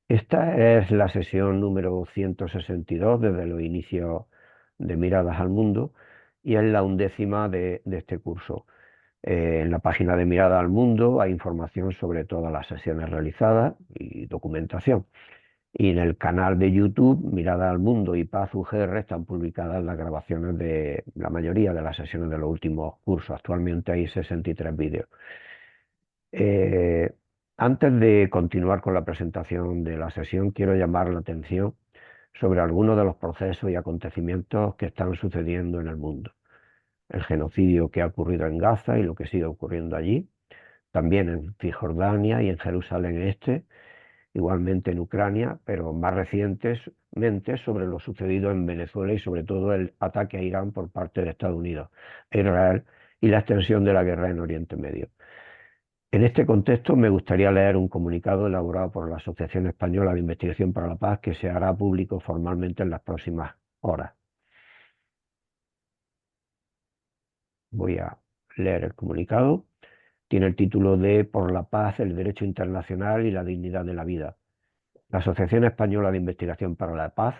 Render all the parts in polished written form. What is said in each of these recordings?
Esta es la sesión número 162 desde los inicios de Miradas al Mundo y es la 11ª de este curso. En la página de Mirada al Mundo hay información sobre todas las sesiones realizadas y documentación. Y en el canal de YouTube, Mirada al Mundo y Paz UGR, están publicadas las grabaciones de la mayoría de las sesiones de los últimos cursos. Actualmente hay 63 vídeos. Eh, Antes de continuar con la presentación de la sesión, quiero llamar la atención sobre algunos de los procesos y acontecimientos que están sucediendo en el mundo. El genocidio que ha ocurrido en Gaza y lo que sigue ocurriendo allí, también en Cisjordania y en Jerusalén Este, igualmente en Ucrania, pero más recientemente sobre lo sucedido en Venezuela y sobre todo el ataque a Irán por parte de Estados Unidos, a Israel y la extensión de la guerra en Oriente Medio. En este contexto, me gustaría leer un comunicado elaborado por la Asociación Española de Investigación para la Paz que se hará público formalmente en las próximas horas. Voy a leer el comunicado. Tiene el título de Por la paz, el derecho internacional y la dignidad de la vida. La Asociación Española de Investigación para la Paz,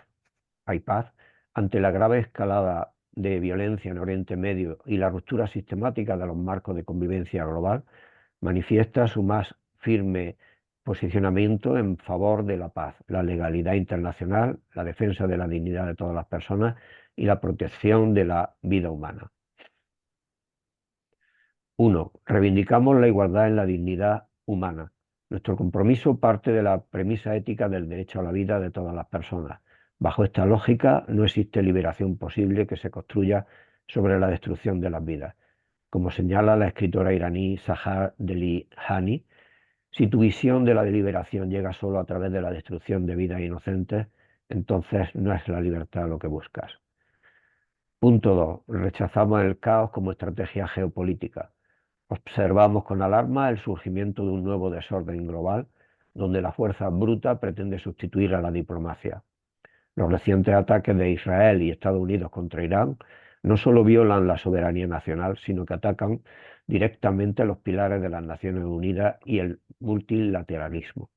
AIPAZ, ante la grave escalada de violencia en Oriente Medio y la ruptura sistemática de los marcos de convivencia global, manifiesta su más firme posicionamiento en favor de la paz, la legalidad internacional, la defensa de la dignidad de todas las personas y la protección de la vida humana. 1. Reivindicamos la igualdad en la dignidad humana. Nuestro compromiso parte de la premisa ética del derecho a la vida de todas las personas. Bajo esta lógica, no existe liberación posible que se construya sobre la destrucción de las vidas. Como señala la escritora iraní Sahar Delihani, si tu visión de la liberación llega solo a través de la destrucción de vidas inocentes, entonces no es la libertad lo que buscas. Punto 2. Rechazamos el caos como estrategia geopolítica. Observamos con alarma el surgimiento de un nuevo desorden global donde la fuerza bruta pretende sustituir a la diplomacia. Los recientes ataques de Israel y Estados Unidos contra Irán no solo violan la soberanía nacional, sino que atacan directamente los pilares de las Naciones Unidas y el multilateralismo.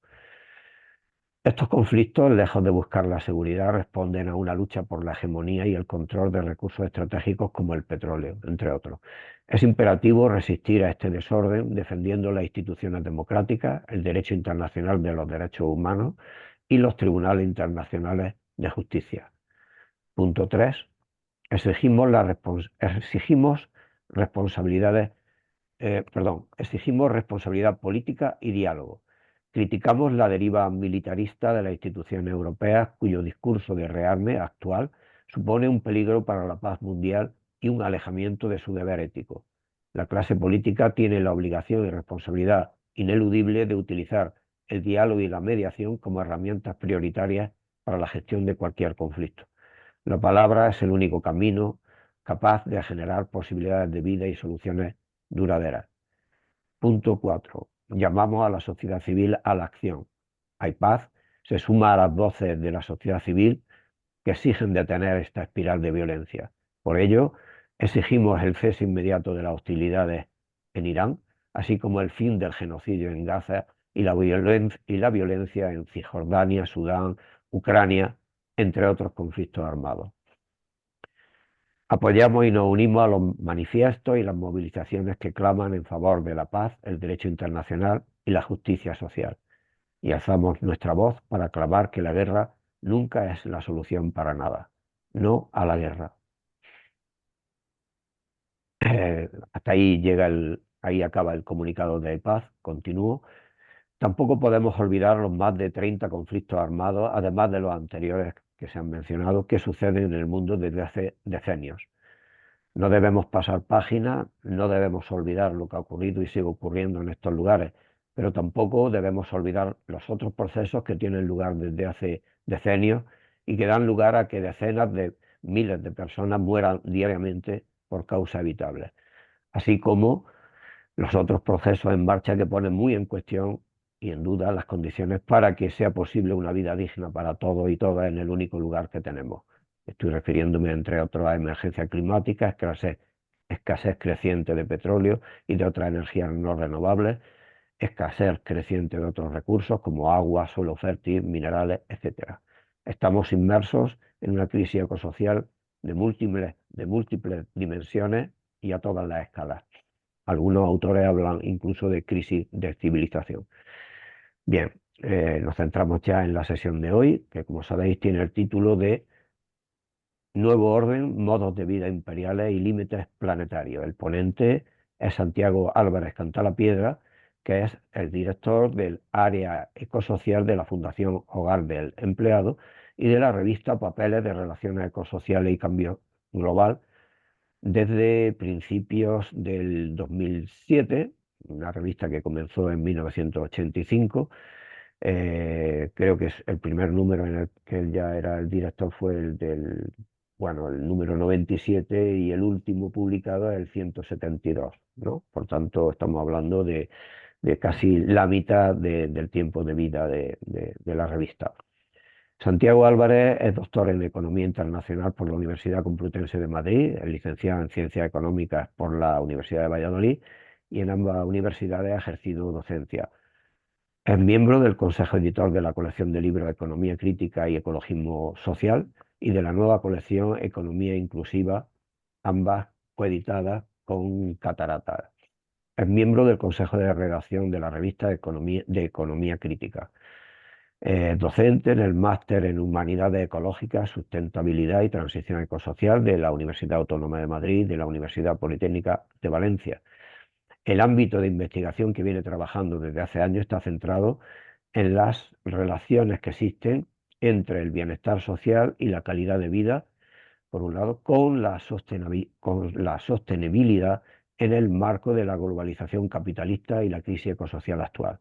Estos conflictos, lejos de buscar la seguridad, responden a una lucha por la hegemonía y el control de recursos estratégicos como el petróleo, entre otros. Es imperativo resistir a este desorden defendiendo las instituciones democráticas, el derecho internacional de los derechos humanos y los tribunales internacionales de justicia. Punto 3. Exigimos exigimos responsabilidad política y diálogo. Criticamos la deriva militarista de las instituciones europeas, cuyo discurso de rearme actual supone un peligro para la paz mundial y un alejamiento de su deber ético. La clase política tiene la obligación y responsabilidad ineludible de utilizar el diálogo y la mediación como herramientas prioritarias para la gestión de cualquier conflicto. La palabra es el único camino capaz de generar posibilidades de vida y soluciones duraderas. Punto 4. Llamamos a la sociedad civil a la acción. AIPAZ se suma a las voces de la sociedad civil que exigen detener esta espiral de violencia. Por ello, exigimos el cese inmediato de las hostilidades en Irán, así como el fin del genocidio en Gaza y la violencia en Cisjordania, Sudán, Ucrania, entre otros conflictos armados. Apoyamos y nos unimos a los manifiestos y las movilizaciones que claman en favor de la paz, el derecho internacional y la justicia social. Y alzamos nuestra voz para clamar que la guerra nunca es la solución para nada. No a la guerra. Hasta ahí ahí acaba el comunicado de paz. Continúo. Tampoco podemos olvidar los más de 30 conflictos armados, además de los anteriores que se han mencionado, que suceden en el mundo desde hace decenios. No debemos pasar página, no debemos olvidar lo que ha ocurrido y sigue ocurriendo en estos lugares, pero tampoco debemos olvidar los otros procesos que tienen lugar desde hace decenios y que dan lugar a que decenas de miles de personas mueran diariamente por causas evitables, así como los otros procesos en marcha que ponen muy en cuestión y en duda las condiciones para que sea posible una vida digna para todos y todas en el único lugar que tenemos. Estoy refiriéndome, entre otros, a emergencia climática, escasez creciente de petróleo y de otras energías no renovables, escasez creciente de otros recursos como agua, suelo fértil, minerales, etcétera. Estamos inmersos en una crisis ecosocial de múltiples dimensiones y a todas las escalas. Algunos autores hablan incluso de crisis de civilización. Bien, nos centramos ya en la sesión de hoy, que como sabéis tiene el título de Nuevo orden, modos de vida imperiales y límites planetarios. El ponente es Santiago Álvarez Cantalapiedra, que es el director del área ecosocial de la Fundación Hogar del Empleado y de la revista Papeles de Relaciones Ecosociales y Cambio Global desde principios del 2007, una revista que comenzó en 1985. Creo que es el primer número en el que él ya era el director fue bueno, el número 97 y el último publicado es el 172, ¿no? Por tanto, estamos hablando de casi la mitad del tiempo de vida de la revista. Santiago Álvarez es doctor en Economía Internacional por la Universidad Complutense de Madrid, es licenciado en Ciencias Económicas por la Universidad de Valladolid y en ambas universidades ha ejercido docencia. Es miembro del Consejo Editor de la colección de libros Economía Crítica y Ecologismo Social y de la nueva colección Economía Inclusiva, ambas coeditadas con Catarata. Es miembro del Consejo de Redacción de la revista Economía Crítica. Docente en el Máster en Humanidades Ecológicas, Sustentabilidad y Transición Ecosocial de la Universidad Autónoma de Madrid y de la Universidad Politécnica de Valencia. El ámbito de investigación que viene trabajando desde hace años está centrado en las relaciones que existen entre el bienestar social y la calidad de vida, por un lado, con la sostenibilidad en el marco de la globalización capitalista y la crisis ecosocial actual.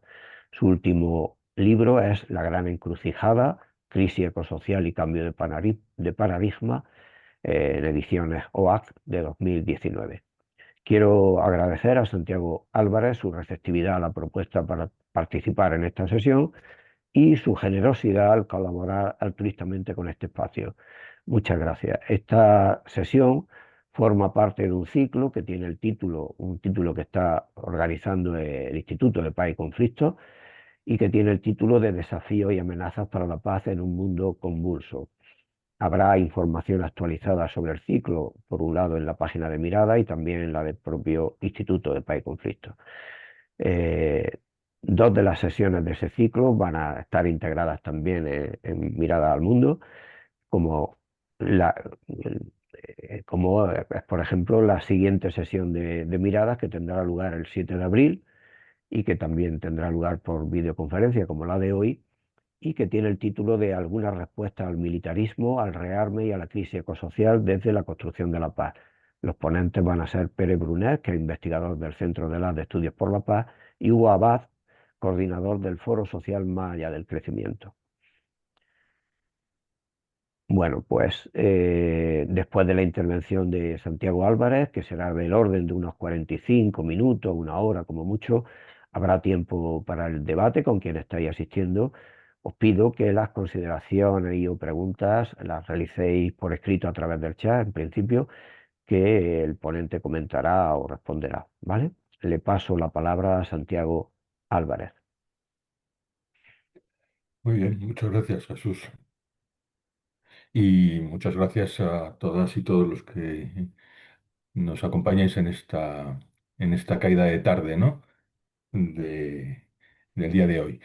Su último libro es La gran encrucijada, crisis ecosocial y cambio de paradigma, en ediciones OAC de 2019. Quiero agradecer a Santiago Álvarez su receptividad a la propuesta para participar en esta sesión y su generosidad al colaborar altruistamente con este espacio. Muchas gracias. Esta sesión forma parte de un ciclo que tiene un título que está organizando el Instituto de Paz y Conflicto y que tiene el título de Desafíos y amenazas para la paz en un mundo convulso. Habrá información actualizada sobre el ciclo, por un lado en la página de Mirada y también en la del propio Instituto de Paz y Conflicto. Eh, Dos de las sesiones de ese ciclo van a estar integradas también en Mirada al Mundo, como, la, por ejemplo, la siguiente sesión de Miradas que tendrá lugar el 7 de abril y que también tendrá lugar por videoconferencia como la de hoy y que tiene el título de Alguna respuesta al militarismo, al rearme y a la crisis ecosocial desde la construcción de la paz. Los ponentes van a ser Pere Brunet, que es investigador del Centro de Estudios por la Paz, y Hugo Abad, coordinador del Foro Social Más allá del Crecimiento. Bueno, pues después de la intervención de Santiago Álvarez, que será del orden de unos 45 minutos, una hora como mucho, habrá tiempo para el debate con quien estáis asistiendo. Os pido que las consideraciones y o preguntas las realicéis por escrito a través del chat, en principio, que el ponente comentará o responderá, ¿vale? Le paso la palabra a Santiago Álvarez. Muy bien, muchas gracias, Jesús. Y muchas gracias a todas y todos los que nos acompañáis en esta caída de tarde, ¿no? De, del día de hoy.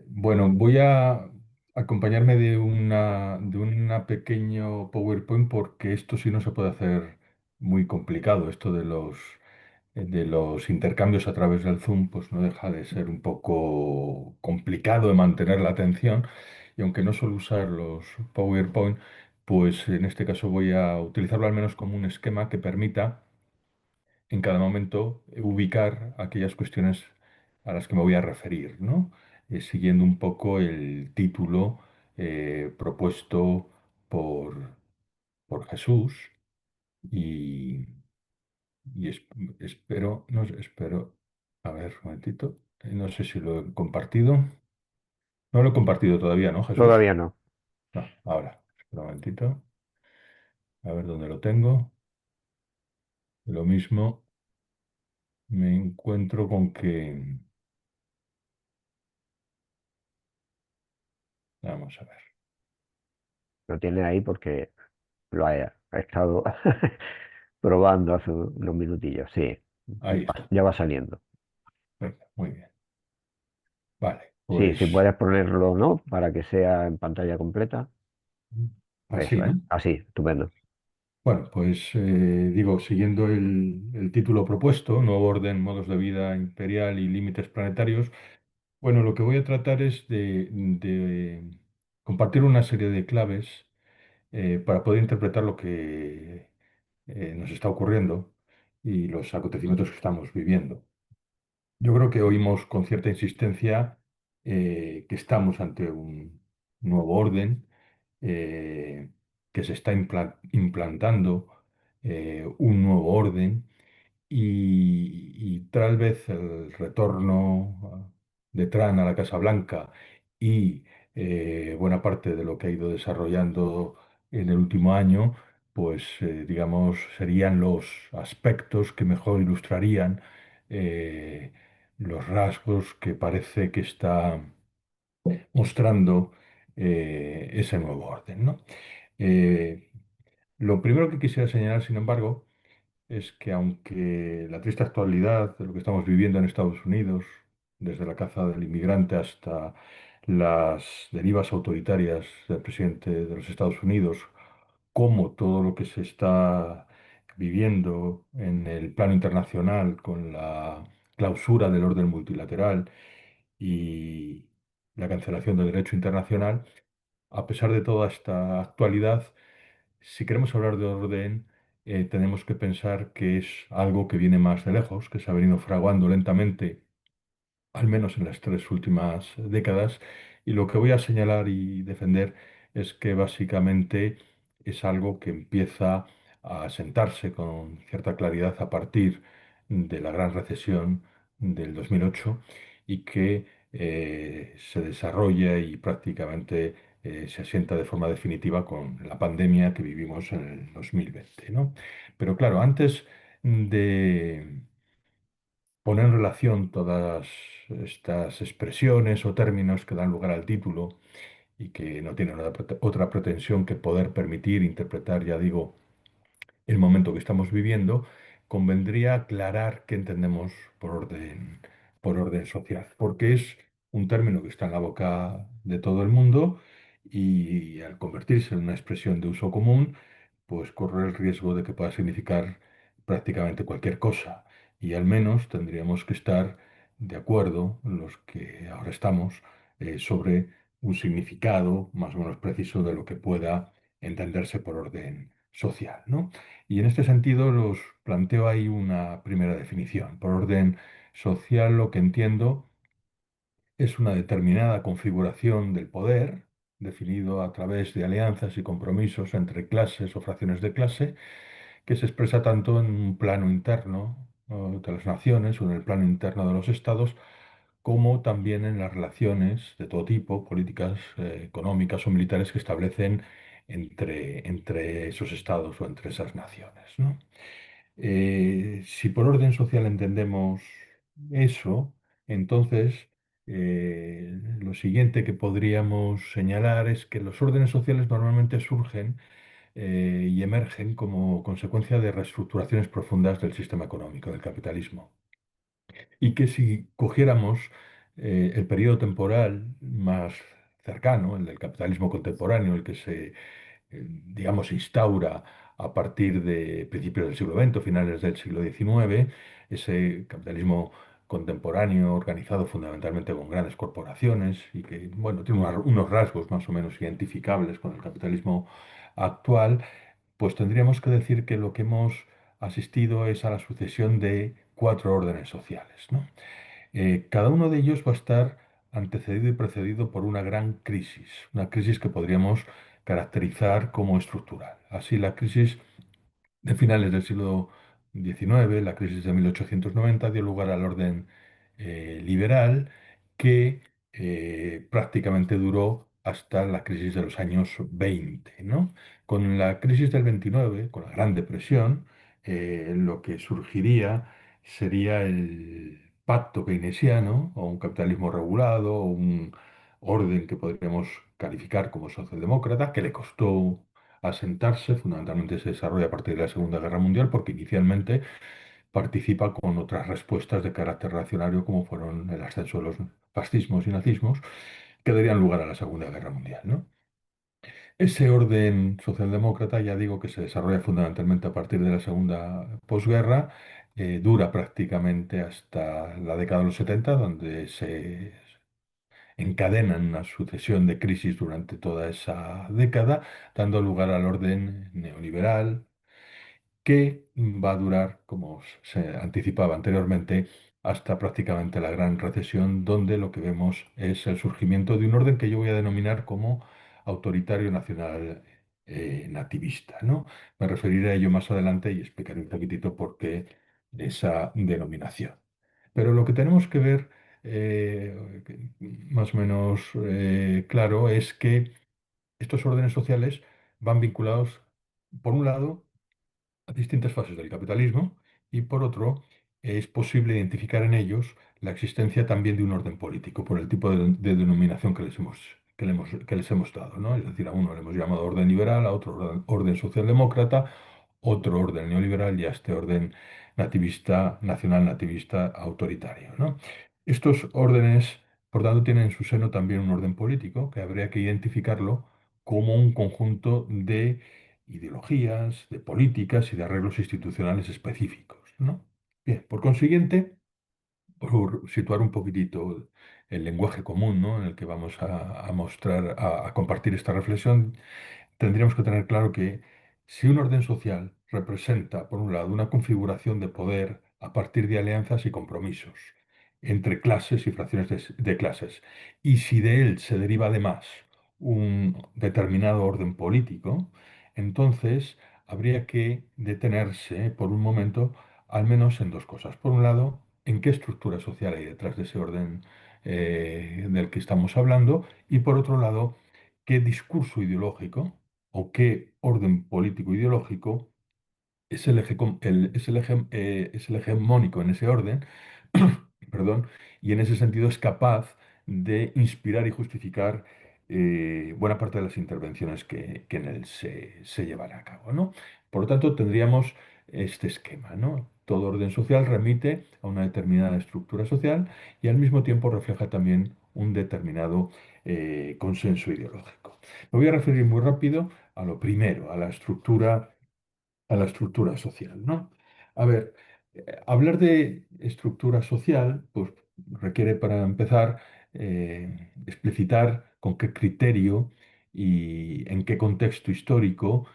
Bueno, voy a acompañarme de una pequeño PowerPoint porque esto sí no se puede hacer muy complicado. Esto de los intercambios a través del Zoom, pues no deja de ser un poco complicado de mantener la atención. Y aunque no suelo usar los PowerPoint, pues en este caso voy a utilizarlo al menos como un esquema que permita en cada momento ubicar aquellas cuestiones a las que me voy a referir, ¿no? Siguiendo un poco el título propuesto por, por Jesús y, y espero, no sé, espero, a ver, un momentito, no sé si lo he compartido. No lo he compartido todavía, ¿no, Jesús? Todavía no. No, ahora, espera un momentito, a ver dónde lo tengo. Lo mismo, me encuentro con que Vamos a ver. Lo tiene ahí porque ha estado probando hace unos minutillos. Sí, Ahí está. ya va saliendo. Venga, muy bien. Vale, Sí, pues si puedes ponerlo, ¿no? Para que sea en pantalla completa. así, Eso es. ¿no? Así, estupendo. Bueno, pues digo, siguiendo el título propuesto, Nuevo orden, modos de vida imperial y límites planetarios, bueno, lo que voy a tratar es de compartir una serie de claves para poder interpretar lo que nos está ocurriendo y los acontecimientos que estamos viviendo. Yo creo que oímos con cierta insistencia que estamos ante un nuevo orden, eh, que se está implantando un nuevo orden y tal vez el retorno de Trump a la Casa Blanca y buena parte de lo que ha ido desarrollando en el último año, pues digamos, serían los aspectos que mejor ilustrarían eh, los rasgos que parece que está mostrando ese nuevo orden, ¿no? Eh, lo primero que quisiera señalar, sin embargo, es que aunque la triste actualidad de lo que estamos viviendo en Estados Unidos, desde la caza del inmigrante hasta las derivas autoritarias del presidente de los Estados Unidos, como todo lo que se está viviendo en el plano internacional con la clausura del orden multilateral y la cancelación del derecho internacional, a pesar de toda esta actualidad, si queremos hablar de orden, tenemos que pensar que es algo que viene más de lejos, que se ha venido fraguando lentamente al menos en las tres últimas décadas. Y lo que voy a señalar y defender es que básicamente es algo que empieza a sentarse con cierta claridad a partir de la gran recesión del 2008 y que se desarrolla y prácticamente se asienta de forma definitiva con la pandemia que vivimos en el 2020, ¿no? Pero claro, antes de poner en relación todas estas expresiones o términos que dan lugar al título y que no tienen otra pretensión que poder permitir interpretar, ya digo, el momento que estamos viviendo, convendría aclarar qué entendemos por orden social, porque es un término que está en la boca de todo el mundo y al convertirse en una expresión de uso común, pues corre el riesgo de que pueda significar prácticamente cualquier cosa. Y al menos tendríamos que estar de acuerdo, los que ahora estamos, sobre un significado más o menos preciso de lo que pueda entenderse por orden social, ¿no? Y en este sentido los planteo ahí una primera definición. Por orden social lo que entiendo es una determinada configuración del poder, definido a través de alianzas y compromisos entre clases o fracciones de clase, que se expresa tanto en un plano interno de las naciones o en el plano interno de los estados, como también en las relaciones de todo tipo, políticas, económicas o militares que establecen entre esos estados o entre esas naciones, ¿no? Si por orden social entendemos eso, entonces lo siguiente que podríamos señalar es que los órdenes sociales normalmente surgen y emergen como consecuencia de reestructuraciones profundas del sistema económico, del capitalismo. Y que si cogiéramos el periodo temporal más cercano, el del capitalismo contemporáneo, el que digamos, instaura a partir de principios del siglo XX, finales del siglo XIX, ese capitalismo contemporáneo organizado fundamentalmente con grandes corporaciones y que, bueno, tiene unos rasgos más o menos identificables con el capitalismo actual, pues tendríamos que decir que lo que hemos asistido es a la sucesión de cuatro órdenes sociales, ¿no? Cada uno de ellos va a estar antecedido y precedido por una crisis que podríamos caracterizar como estructural. Así, la crisis de finales del siglo XIX, la crisis de 1890, dio lugar al orden liberal que prácticamente duró hasta la crisis de los años 20, ¿no? Con la crisis del 29, con la Gran Depresión, lo que surgiría sería el pacto keynesiano o un capitalismo regulado orden que podríamos calificar como socialdemócrata, que le costó asentarse, fundamentalmente se desarrolla a partir de la Segunda Guerra Mundial, porque inicialmente participa con otras respuestas de carácter reaccionario, como fueron el ascenso de los fascismos y nazismos, que darían lugar a la Segunda Guerra Mundial, ¿no? Ese orden socialdemócrata, ya digo que se desarrolla fundamentalmente a partir de la segunda posguerra, dura prácticamente hasta la década de los 70, donde se encadenan una sucesión de crisis durante toda esa década, dando lugar al orden neoliberal, que va a durar, como se anticipaba anteriormente, hasta prácticamente la gran recesión, donde lo que vemos es el surgimiento de un orden que yo voy a denominar como autoritario nacional nativista, ¿no? Me referiré a ello más adelante y explicaré un poquitito por qué esa denominación. Pero lo que tenemos que ver más o menos claro es que estos órdenes sociales van vinculados, por un lado, a distintas fases del capitalismo y, por otro, es posible identificar en ellos la existencia también de un orden político por el tipo de denominación que les hemos dado, ¿no? Es decir, a uno le hemos llamado orden liberal, a otro orden socialdemócrata, otro orden neoliberal y a este orden nativista, nacional nativista autoritario, ¿no? Estos órdenes, por tanto, tienen en su seno también un orden político que habría que identificarlo como un conjunto de ideologías, de políticas y de arreglos institucionales específicos, ¿no? Bien, por consiguiente, por situar un poquitito el lenguaje común, ¿no?, en el que vamos a mostrar, a compartir esta reflexión, tendríamos que tener claro que si un orden social representa, por un lado, una configuración de poder a partir de alianzas y compromisos entre clases y fracciones de clases, y si de él se deriva además un determinado orden político, entonces habría que detenerse por un momento al menos en dos cosas. Por un lado, en qué estructura social hay detrás de ese orden del que estamos hablando, y por otro lado, qué discurso ideológico o qué orden político ideológico es el es el hegemónico en ese orden, perdón, y en ese sentido es capaz de inspirar y justificar buena parte de las intervenciones que en él se llevan a cabo, ¿no? Por lo tanto, tendríamos este esquema, ¿no? Todo orden social remite a una determinada estructura social y al mismo tiempo refleja también un determinado consenso ideológico. Me voy a referir muy rápido a lo primero, a la estructura social, ¿no? A ver, hablar de estructura social, pues requiere para empezar explicitar con qué criterio y en qué contexto histórico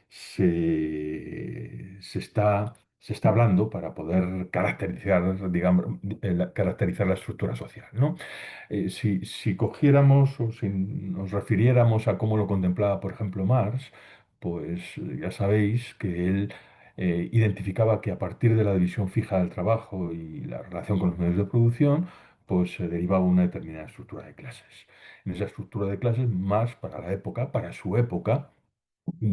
se está hablando para poder caracterizar, digamos, caracterizar la estructura social, ¿no? Si cogiéramos o si nos refiriéramos a cómo lo contemplaba, por ejemplo, Marx, pues ya sabéis que él identificaba que a partir de la división fija del trabajo y la relación con los medios de producción, pues se derivaba una determinada estructura de clases. En esa estructura de clases, más para la época, para su época,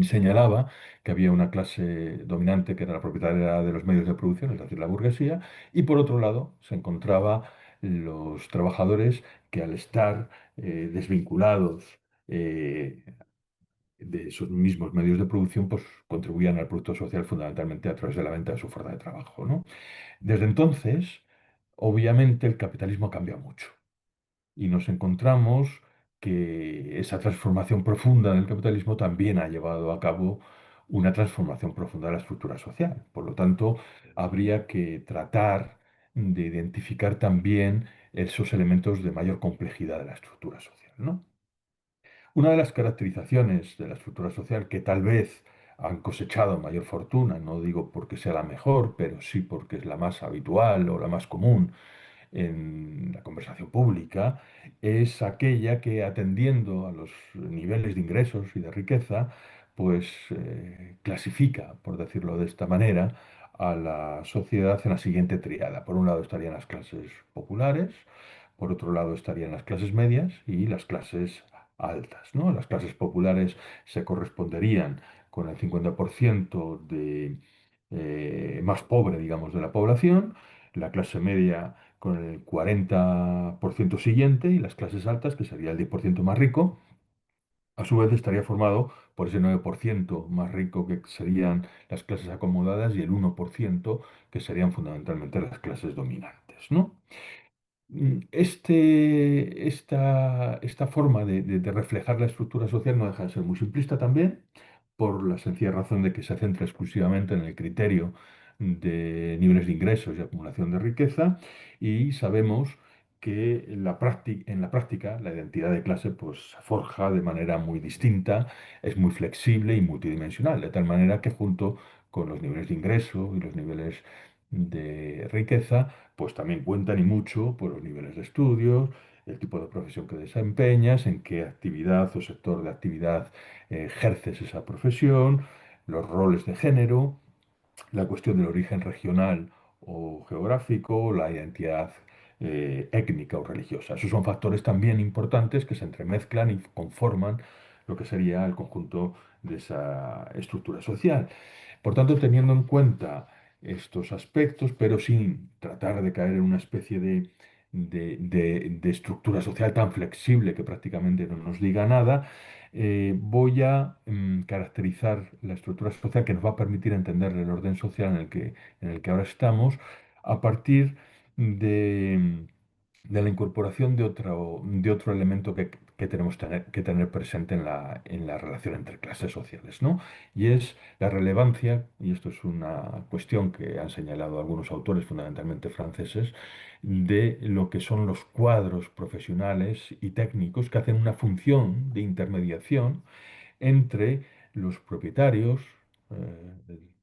señalaba que había una clase dominante que era la propietaria de los medios de producción, es decir, la burguesía, y por otro lado se encontraba los trabajadores que al estar desvinculados eh, de esos mismos medios de producción, pues contribuían al producto social fundamentalmente a través de la venta de su fuerza de trabajo, ¿no? Desde entonces, obviamente, el capitalismo cambia mucho y nos encontramos que esa transformación profunda del capitalismo también ha llevado a cabo una transformación profunda de la estructura social. Por lo tanto, habría que tratar de identificar también esos elementos de mayor complejidad de la estructura social, ¿no? Una de las caracterizaciones de la estructura social que tal vez han cosechado mayor fortuna, no digo porque sea la mejor, pero sí porque es la más habitual o la más común en la conversación pública, es aquella que atendiendo a los niveles de ingresos y de riqueza, pues clasifica, por decirlo de esta manera, a la sociedad en la siguiente tríada. Por un lado estarían las clases populares, por otro lado estarían las clases medias y las clases altas, ¿no? Las clases populares se corresponderían con el 50% de más pobre, digamos, de la población, la clase media con el 40% siguiente, y las clases altas, que sería el 10% más rico, a su vez estaría formado por ese 9% más rico, que serían las clases acomodadas, y el 1% que serían fundamentalmente las clases dominantes, ¿no? Esta forma de reflejar la estructura social no deja de ser muy simplista también, por la sencilla razón de que se centra exclusivamente en el criterio de niveles de ingresos y acumulación de riqueza, y sabemos que en la práctica la identidad de clase pues, se forja de manera muy distinta, es muy flexible y multidimensional, de tal manera que junto con los niveles de ingreso y los niveles de riqueza, pues también cuentan y mucho por los niveles de estudios, el tipo de profesión que desempeñas, en qué actividad o sector de actividad ejerces esa profesión, los roles de género, la cuestión del origen regional o geográfico, la identidad étnica o religiosa. Esos son factores también importantes que se entremezclan y conforman lo que sería el conjunto de esa estructura social. Por tanto, teniendo en cuenta estos aspectos, pero sin tratar de caer en una especie de estructura social tan flexible que prácticamente no nos diga nada, voy a caracterizar la estructura social que nos va a permitir entender el orden social en el que ahora estamos a partir de, de la incorporación de otro elemento que tenemos que tener presente en la relación entre clases sociales, ¿no? Y es la relevancia, y esto es una cuestión que han señalado algunos autores, fundamentalmente franceses, de lo que son los cuadros profesionales y técnicos que hacen una función de intermediación entre los propietarios,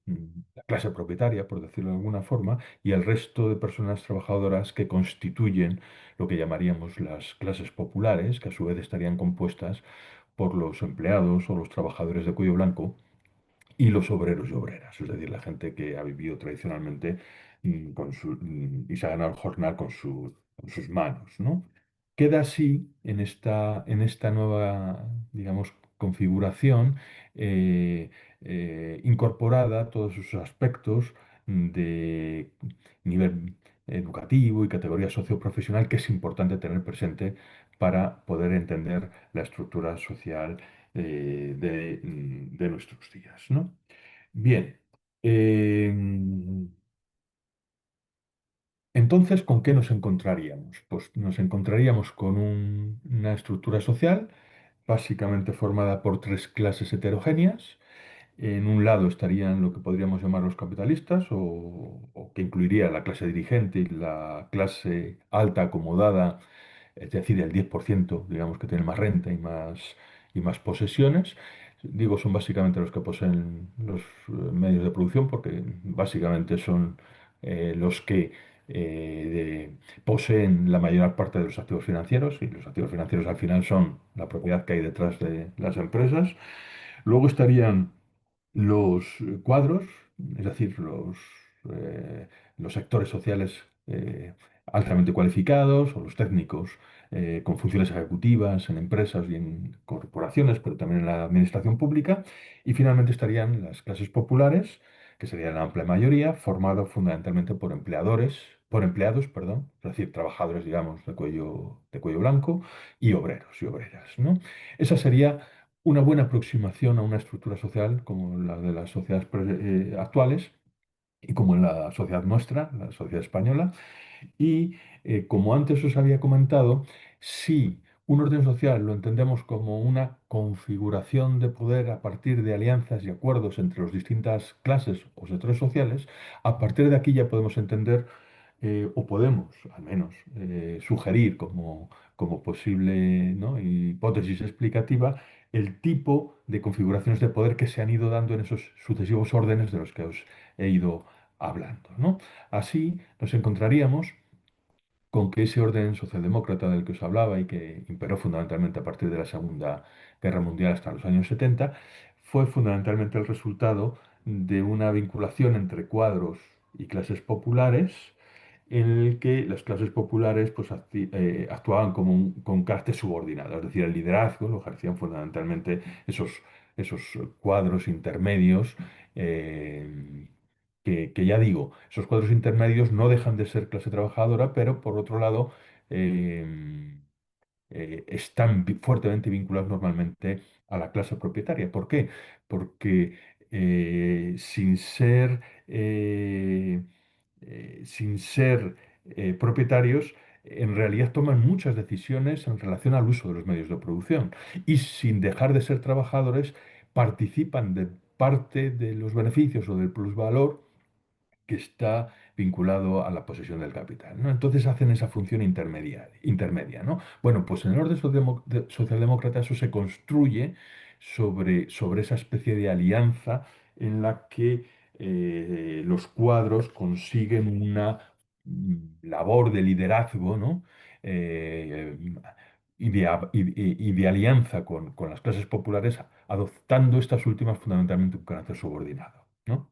la clase propietaria, por decirlo de alguna forma, y el resto de personas trabajadoras que constituyen lo que llamaríamos las clases populares, que a su vez estarían compuestas por los empleados o los trabajadores de cuello blanco y los obreros y obreras, es decir, la gente que ha vivido tradicionalmente y se ha ganado el jornal con sus manos, ¿no? Queda así en esta nueva, digamos, configuración incorporada todos esos aspectos de nivel educativo y categoría socioprofesional que es importante tener presente para poder entender la estructura social de nuestros días, ¿no? Bien, entonces, ¿con qué nos encontraríamos? Pues nos encontraríamos con una estructura social básicamente formada por tres clases heterogéneas. En un lado estarían lo que podríamos llamar los capitalistas, o que incluiría la clase dirigente y la clase alta acomodada, es decir, el 10%, digamos, que tiene más renta y más posesiones. Digo, son básicamente los que poseen los medios de producción, porque básicamente son los que poseen la mayor parte de los activos financieros, y los activos financieros al final son la propiedad que hay detrás de las empresas. Luego estarían los cuadros, es decir, los sectores sociales altamente cualificados, o los técnicos con funciones ejecutivas en empresas y en corporaciones, pero también en la administración pública. Y finalmente estarían las clases populares, que serían la amplia mayoría, formado fundamentalmente por empleados, perdón, es decir, trabajadores, digamos, de cuello blanco, y obreros y obreras, ¿no? Esa sería una buena aproximación a una estructura social como la de las sociedades actuales, y como en la sociedad nuestra, la sociedad española. Y como antes os había comentado, si un orden social lo entendemos como una configuración de poder a partir de alianzas y acuerdos entre las distintas clases o sectores sociales, a partir de aquí ya podemos entender, o podemos al menos sugerir como posible, ¿no?, hipótesis explicativa, el tipo de configuraciones de poder que se han ido dando en esos sucesivos órdenes de los que os he ido hablando, ¿no? Así nos encontraríamos con que ese orden socialdemócrata del que os hablaba y que imperó fundamentalmente a partir de la Segunda Guerra Mundial hasta los años 70, fue fundamentalmente el resultado de una vinculación entre cuadros y clases populares, en el que las clases populares pues, actuaban con carácter subordinado, es decir, el liderazgo lo ejercían fundamentalmente esos cuadros intermedios, eh, que ya digo, esos cuadros intermedios no dejan de ser clase trabajadora, pero por otro lado, eh, están fuertemente vinculados normalmente a la clase propietaria. ¿Por qué? Porque sin ser, sin ser propietarios, en realidad toman muchas decisiones en relación al uso de los medios de producción y sin dejar de ser trabajadores, participan de parte de los beneficios o del plusvalor que está vinculado a la posesión del capital, ¿no? Entonces hacen esa función intermedia, ¿no? Bueno, pues en el orden socialdemócrata eso se construye sobre esa especie de alianza en la que los cuadros consiguen una labor de liderazgo, ¿no? Eh, y de alianza con las clases populares, adoptando estas últimas fundamentalmente un carácter subordinado, ¿no?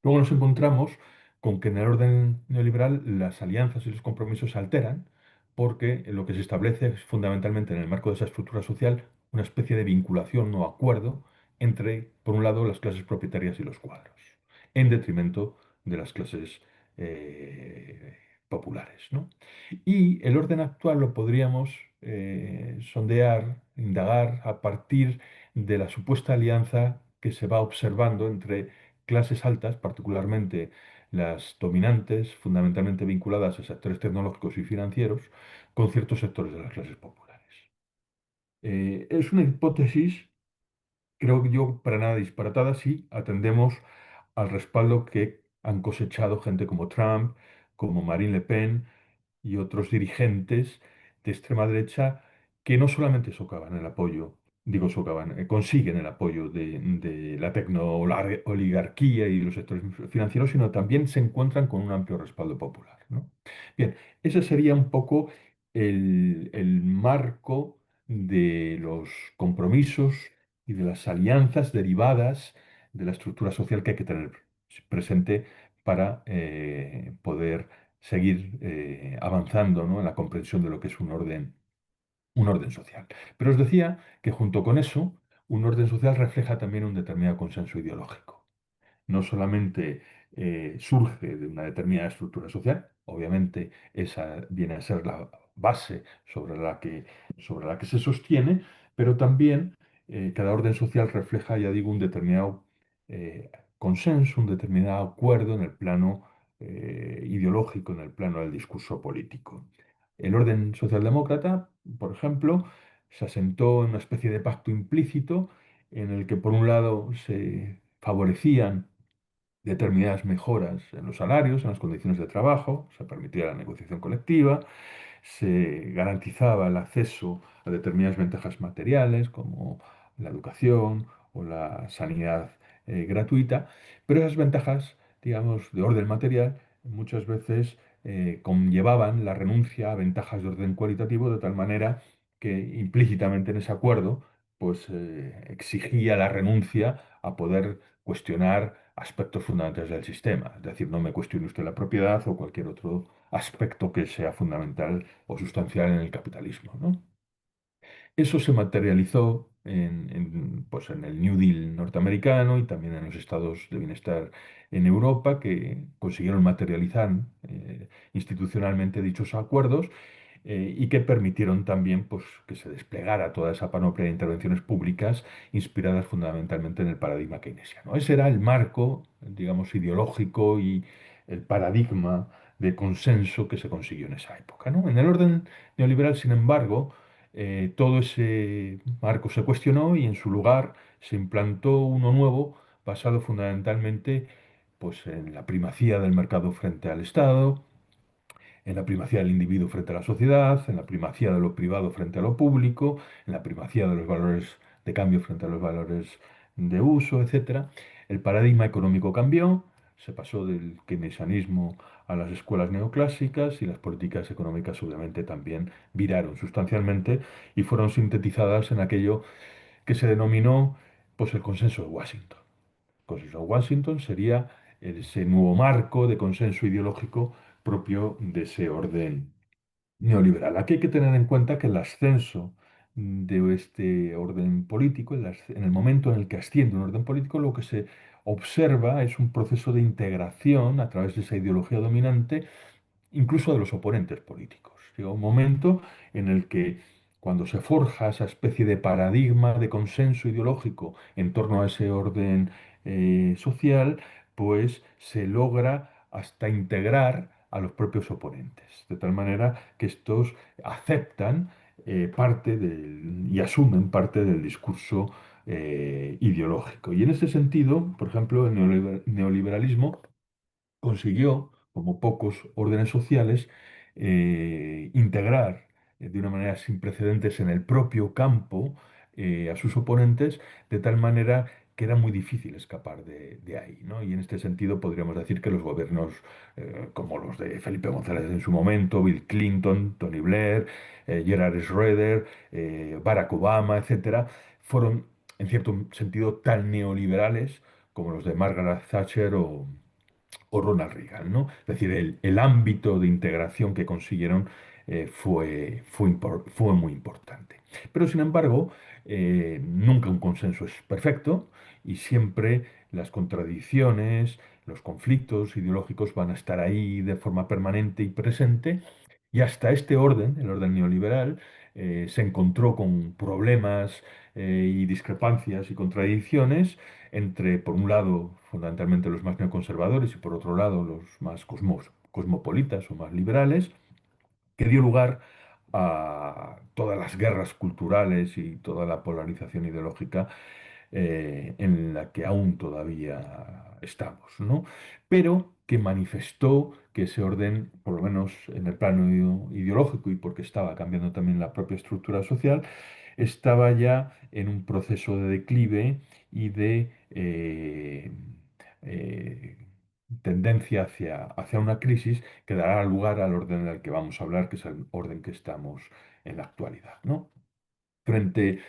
Luego nos encontramos con que en el orden neoliberal las alianzas y los compromisos se alteran porque lo que se establece es fundamentalmente en el marco de esa estructura social una especie de vinculación o acuerdo entre, por un lado, las clases propietarias y los cuadros, en detrimento de las clases eh, populares, ¿no? Y el orden actual lo podríamos sondear, indagar a partir de la supuesta alianza que se va observando entre clases altas, particularmente las dominantes, fundamentalmente vinculadas a sectores tecnológicos y financieros, con ciertos sectores de las clases populares. Es una hipótesis, creo que yo, para nada disparatada si atendemos al respaldo que han cosechado gente como Trump, como Marine Le Pen, y otros dirigentes de extrema derecha que no solamente socavan el apoyo, digo socavan, consiguen el apoyo de la tecno-oligarquía y los sectores financieros, sino también se encuentran con un amplio respaldo popular, ¿no? Bien, ese sería un poco el marco de los compromisos y de las alianzas derivadas de la estructura social que hay que tener presente para poder seguir avanzando, ¿no?, en la comprensión de lo que es un orden social. Pero os decía que junto con eso, un orden social refleja también un determinado consenso ideológico. No solamente surge de una determinada estructura social, obviamente esa viene a ser la base sobre la que se sostiene, pero también cada orden social refleja, ya digo, un determinado consenso, un determinado acuerdo en el plano ideológico, en el plano del discurso político. El orden socialdemócrata, por ejemplo, se asentó en una especie de pacto implícito en el que, por un lado, se favorecían determinadas mejoras en los salarios, en las condiciones de trabajo, se permitía la negociación colectiva, se garantizaba el acceso a determinadas ventajas materiales como la educación o la sanidad gratuita, pero esas ventajas, digamos, de orden material, muchas veces conllevaban la renuncia a ventajas de orden cualitativo, de tal manera que implícitamente en ese acuerdo pues exigía la renuncia a poder cuestionar aspectos fundamentales del sistema. Es decir, no me cuestione usted la propiedad o cualquier otro aspecto que sea fundamental o sustancial en el capitalismo, ¿no? Eso se materializó pues en el New Deal norteamericano y también en los estados de bienestar en Europa, que consiguieron materializar institucionalmente dichos acuerdos y que permitieron también pues, que se desplegara toda esa panoplia de intervenciones públicas inspiradas fundamentalmente en el paradigma keynesiano. Ese era el marco, digamos, ideológico y el paradigma de consenso que se consiguió en esa época, ¿no? En el orden neoliberal, sin embargo, todo ese marco se cuestionó y en su lugar se implantó uno nuevo basado fundamentalmente pues, en la primacía del mercado frente al Estado, en la primacía del individuo frente a la sociedad, en la primacía de lo privado frente a lo público, en la primacía de los valores de cambio frente a los valores de uso, etcétera. El paradigma económico cambió, se pasó del keynesianismo a las escuelas neoclásicas y las políticas económicas obviamente también viraron sustancialmente y fueron sintetizadas en aquello que se denominó pues, el consenso de Washington. El consenso de Washington sería ese nuevo marco de consenso ideológico propio de ese orden neoliberal. Aquí hay que tener en cuenta que el ascenso de este orden político, en el momento en el que asciende un orden político, lo que se observa es un proceso de integración a través de esa ideología dominante incluso de los oponentes políticos. Llega un momento en el que cuando se forja esa especie de paradigma de consenso ideológico en torno a ese orden social, pues se logra hasta integrar a los propios oponentes, de tal manera que estos aceptan y asumen parte del discurso ideológico. Y en ese sentido, por ejemplo, el neoliberalismo consiguió, como pocos órdenes sociales, integrar de una manera sin precedentes en el propio campo a sus oponentes, de tal manera que era muy difícil escapar de ahí, ¿no? Y en este sentido podríamos decir que los gobiernos como los de Felipe González en su momento, Bill Clinton, Tony Blair, Gerard Schroeder, Barack Obama, etcétera, fueron en cierto sentido tan neoliberales como los de Margaret Thatcher o Ronald Reagan, ¿no? Es decir, el ámbito de integración que consiguieron fue muy importante. Pero, sin embargo, nunca un consenso es perfecto y siempre las contradicciones, los conflictos ideológicos van a estar ahí de forma permanente y presente. Y hasta este orden, el orden neoliberal, se encontró con problemas y discrepancias y contradicciones entre, por un lado, fundamentalmente los más neoconservadores y por otro lado los más cosmopolitas o más liberales, que dio lugar a todas las guerras culturales y toda la polarización ideológica en la que aún todavía estamos, ¿no? Pero que manifestó que ese orden, por lo menos en el plano ideológico y porque estaba cambiando también la propia estructura social, estaba ya en un proceso de declive y de eh, tendencia hacia una crisis que dará lugar al orden del que vamos a hablar, que es el orden que estamos en la actualidad, ¿no? Frente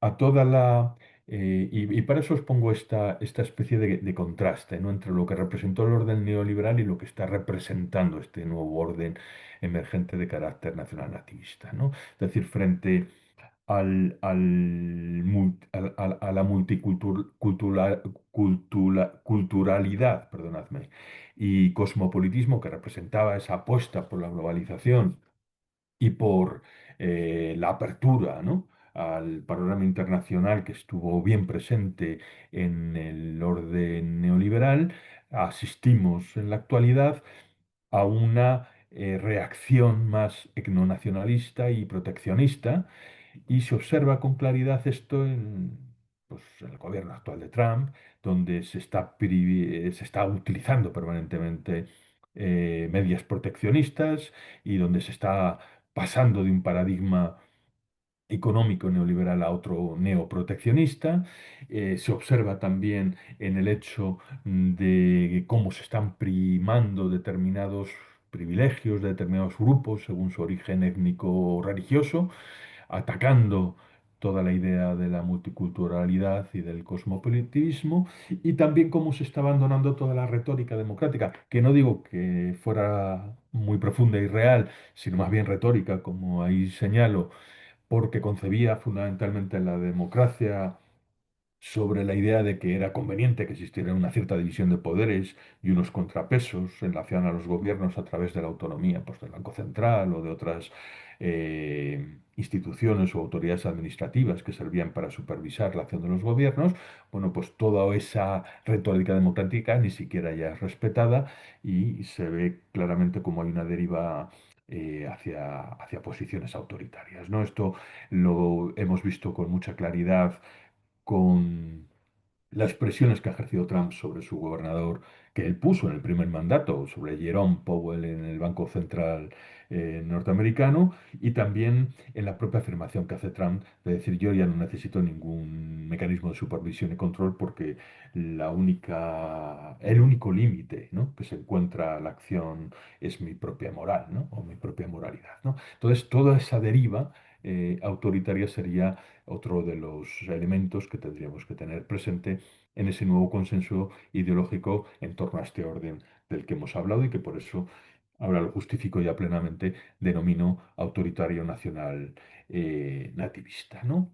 a toda la... y para eso os pongo esta especie de contraste, ¿no? Entre lo que representó el orden neoliberal y lo que está representando este nuevo orden emergente de carácter nacional nativista, ¿no? Es decir, frente a la culturalidad, perdonadme, y cosmopolitismo que representaba esa apuesta por la globalización y por la apertura, ¿no?, al panorama internacional que estuvo bien presente en el orden neoliberal, asistimos en la actualidad a una reacción más etnonacionalista y proteccionista, y se observa con claridad esto en, pues, el gobierno actual de Trump, donde se está utilizando permanentemente medidas proteccionistas y donde se está pasando de un paradigma económico neoliberal a otro neoproteccionista. Se observa también en el hecho de cómo se están primando determinados privilegios de determinados grupos según su origen étnico o religioso, atacando toda la idea de la multiculturalidad y del cosmopolitismo, y también cómo se está abandonando toda la retórica democrática, que no digo que fuera muy profunda y real, sino más bien retórica, como ahí señalo, porque concebía fundamentalmente la democracia sobre la idea de que era conveniente que existiera una cierta división de poderes y unos contrapesos en relación a los gobiernos a través de la autonomía, pues, del Banco Central o de otras instituciones o autoridades administrativas que servían para supervisar la acción de los gobiernos. Bueno, pues toda esa retórica democrática ni siquiera ya es respetada y se ve claramente como hay una deriva hacia posiciones autoritarias, ¿no? Esto lo hemos visto con mucha claridad con las presiones que ha ejercido Trump sobre su gobernador, que él puso en el primer mandato, sobre Jerome Powell en el Banco Central norteamericano, y también en la propia afirmación que hace Trump de decir: yo ya no necesito ningún mecanismo de supervisión y control porque el único límite, ¿no?, que se encuentra la acción es mi propia moral, ¿no?, o mi propia moralidad, ¿no? Entonces, toda esa deriva autoritaria sería otro de los elementos que tendríamos que tener presente en ese nuevo consenso ideológico en torno a este orden del que hemos hablado y que por eso, ahora lo justifico ya plenamente, denomino autoritario nacional nativista, ¿no?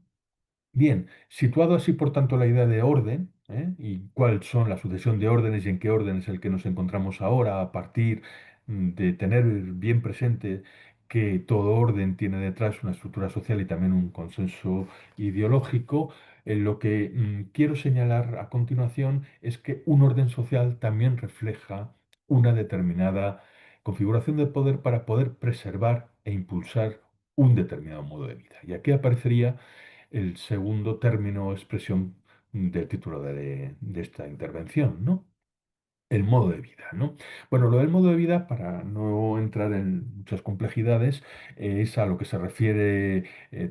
Bien, situado así por tanto la idea de orden, ¿eh? Y cuál son la sucesión de órdenes y en qué orden es el que nos encontramos ahora, a partir de tener bien presente que todo orden tiene detrás una estructura social y también un consenso ideológico. Lo que quiero señalar a continuación es que un orden social también refleja una determinada configuración de poder para poder preservar e impulsar un determinado modo de vida. Y aquí aparecería el segundo término o expresión del título de esta intervención, ¿no? El modo de vida, ¿no? Bueno, lo del modo de vida, para no entrar en muchas complejidades, es a lo que se refiere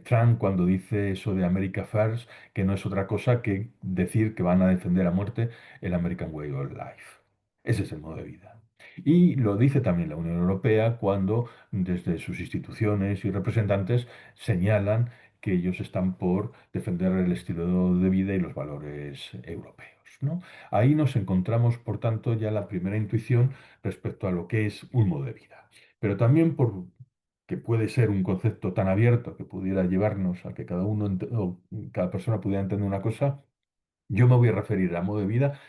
Trump cuando dice eso de America First, que no es otra cosa que decir que van a defender a muerte el American Way of Life. Ese es el modo de vida. Y lo dice también la Unión Europea cuando desde sus instituciones y representantes señalan que ellos están por defender el estilo de vida y los valores europeos, ¿no? Ahí nos encontramos, por tanto, ya la primera intuición respecto a lo que es un modo de vida. Pero también por que puede ser un concepto tan abierto que pudiera llevarnos a que cada uno o cada persona pudiera entender una cosa, yo me voy a referir a modo de vida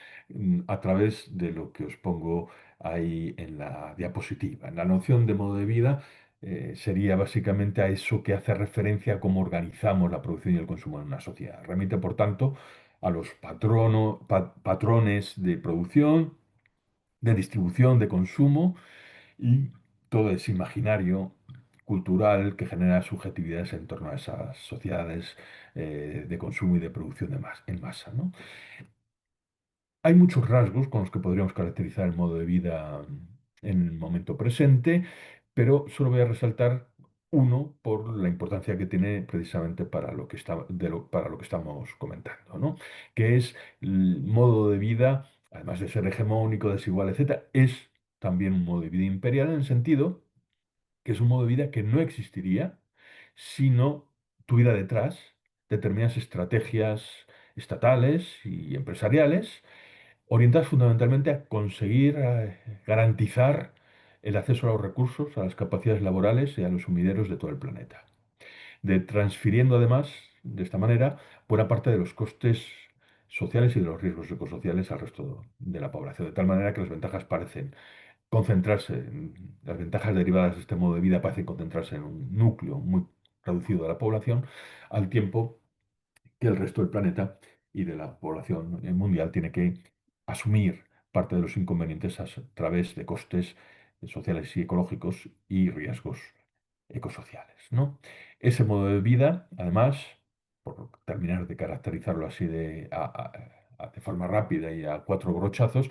a través de lo que os pongo ahí en la diapositiva. La noción de modo de vida sería básicamente a eso que hace referencia a cómo organizamos la producción y el consumo en una sociedad. Remite, por tanto, a los patrones de producción, de distribución, de consumo y todo ese imaginario cultural que genera subjetividades en torno a esas sociedades de consumo y de producción en masa, ¿no? Hay muchos rasgos con los que podríamos caracterizar el modo de vida en el momento presente, pero solo voy a resaltar uno por la importancia que tiene precisamente para lo que para lo que estamos comentando, ¿no? Que es el modo de vida, además de ser hegemónico, desigual, etcétera, es también un modo de vida imperial en el sentido que es un modo de vida que no existiría si no tuviera detrás determinadas estrategias estatales y empresariales orientadas fundamentalmente a conseguir garantizar el acceso a los recursos, a las capacidades laborales y a los sumideros de todo el planeta, de transfiriendo además de esta manera buena parte de los costes sociales y de los riesgos ecosociales al resto de la población, de tal manera que las ventajas parecen las ventajas derivadas de este modo de vida parecen concentrarse en un núcleo muy reducido de la población, al tiempo que el resto del planeta y de la población mundial tiene que asumir parte de los inconvenientes a través de costes sociales y ecológicos y riesgos ecosociales, ¿no? Ese modo de vida, además, por terminar de caracterizarlo así de forma rápida y a cuatro brochazos,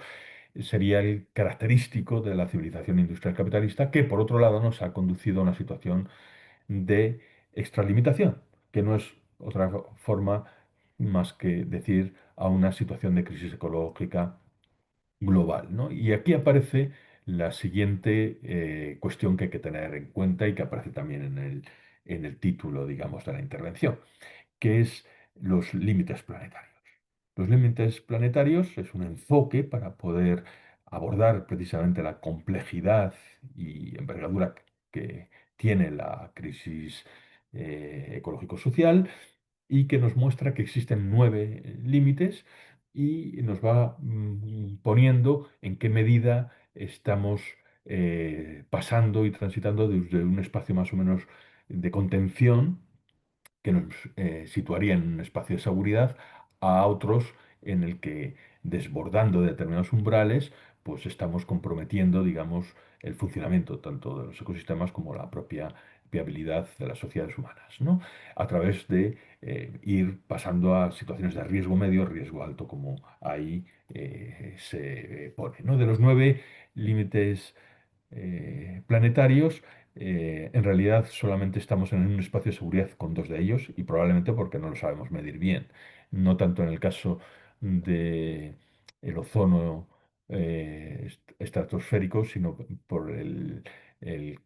sería el característico de la civilización industrial capitalista que, por otro lado, nos ha conducido a una situación de extralimitación, que no es otra forma más que decir a una situación de crisis ecológica global, ¿no? Y aquí aparece la siguiente cuestión que hay que tener en cuenta y que aparece también en el título, digamos, de la intervención, que es los límites planetarios. Los límites planetarios es un enfoque para poder abordar precisamente la complejidad y envergadura que tiene la crisis ecológico-social y que nos muestra que existen nueve límites y nos va poniendo en qué medida estamos pasando y transitando desde un espacio más o menos de contención que nos situaría en un espacio de seguridad a otros en el que desbordando determinados umbrales, pues estamos comprometiendo, digamos, el funcionamiento tanto de los ecosistemas como la propia viabilidad de las sociedades humanas, ¿no? A través de ir pasando a situaciones de riesgo medio, riesgo alto, como ahí se pone, ¿no? De los nueve límites planetarios, en realidad solamente estamos en un espacio de seguridad con dos de ellos y probablemente porque no lo sabemos medir bien. No tanto en el caso de el ozono estratosférico, sino por el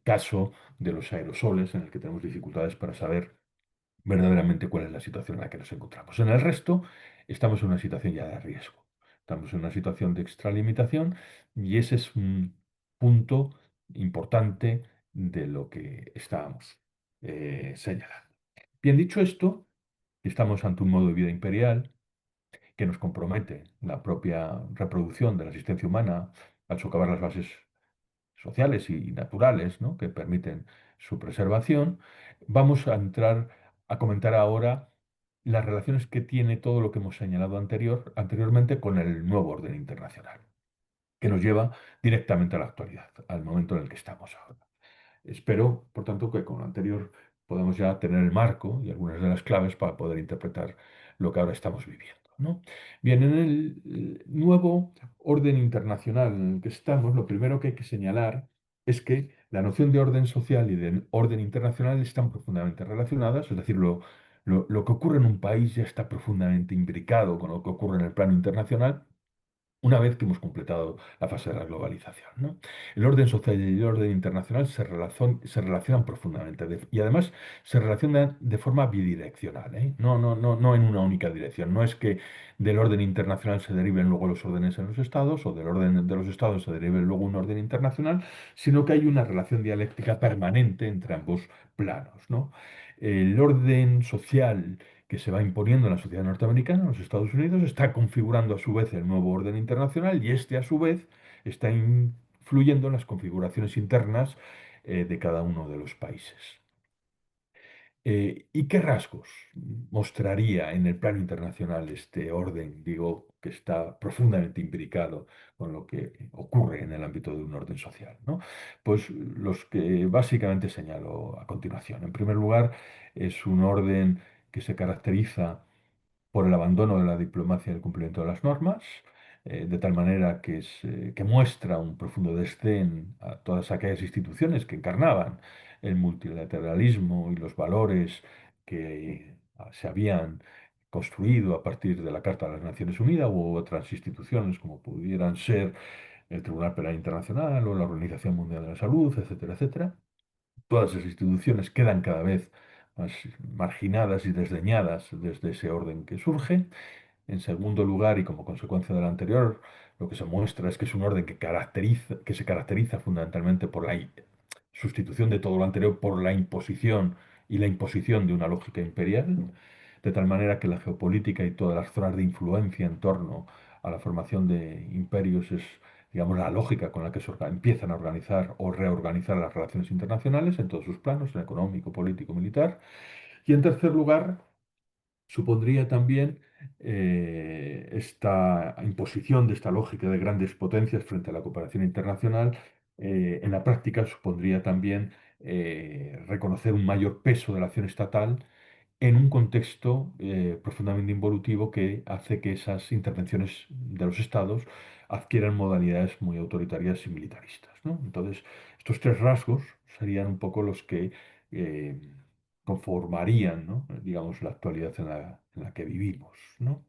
caso de los aerosoles, en el que tenemos dificultades para saber verdaderamente cuál es la situación en la que nos encontramos. En el resto, estamos en una situación ya de riesgo. Estamos en una situación de extralimitación y ese es un punto importante de lo que estábamos señalando. Bien, dicho esto, estamos ante un modo de vida imperial que nos compromete la propia reproducción de la existencia humana al socavar las bases sociales y naturales, ¿no?, que permiten su preservación, vamos a entrar a comentar ahora las relaciones que tiene todo lo que hemos señalado anteriormente con el nuevo orden internacional, que nos lleva directamente a la actualidad, al momento en el que estamos ahora. Espero, por tanto, que con lo anterior podamos ya tener el marco y algunas de las claves para poder interpretar lo que ahora estamos viviendo, ¿no? Bien, en el nuevo orden internacional en el que estamos, lo primero que hay que señalar es que la noción de orden social y de orden internacional están profundamente relacionadas, es decir, lo que ocurre en un país ya está profundamente imbricado con lo que ocurre en el plano internacional una vez que hemos completado la fase de la globalización, ¿no? El orden social y el orden internacional se relacionan profundamente y además se relacionan de forma bidireccional, ¿eh? No en una única dirección. No es que del orden internacional se deriven luego los órdenes en los estados o del orden de los estados se derive luego un orden internacional, sino que hay una relación dialéctica permanente entre ambos planos, ¿no? El orden social que se va imponiendo en la sociedad norteamericana, en los Estados Unidos, está configurando a su vez el nuevo orden internacional y este a su vez está influyendo en las configuraciones internas de cada uno de los países. ¿Y qué rasgos mostraría en el plano internacional este orden, digo, que está profundamente imbricado con lo que ocurre en el ámbito de un orden social, ¿no? Pues los que básicamente señalo a continuación. En primer lugar, es un orden que se caracteriza por el abandono de la diplomacia y el cumplimiento de las normas, de tal manera que muestra un profundo desdén a todas aquellas instituciones que encarnaban el multilateralismo y los valores que se habían construido a partir de la Carta de las Naciones Unidas u otras instituciones como pudieran ser el Tribunal Penal Internacional o la Organización Mundial de la Salud, etcétera, etcétera. Todas esas instituciones quedan cada vez más marginadas y desdeñadas desde ese orden que surge. En segundo lugar, y como consecuencia del anterior, lo que se muestra es que es un orden que se caracteriza fundamentalmente por la sustitución de todo lo anterior por la imposición y la imposición de una lógica imperial, de tal manera que la geopolítica y todas las zonas de influencia en torno a la formación de imperios es, digamos, la lógica con la que empiezan a organizar o reorganizar las relaciones internacionales en todos sus planos, en económico, político, militar. Y en tercer lugar, supondría también esta imposición de esta lógica de grandes potencias frente a la cooperación internacional, en la práctica supondría también reconocer un mayor peso de la acción estatal en un contexto profundamente involutivo que hace que esas intervenciones de los estados adquieran modalidades muy autoritarias y militaristas, ¿no? Entonces, estos tres rasgos serían un poco los que eh, conformarían, ¿no?, digamos, la actualidad en la que vivimos, ¿no?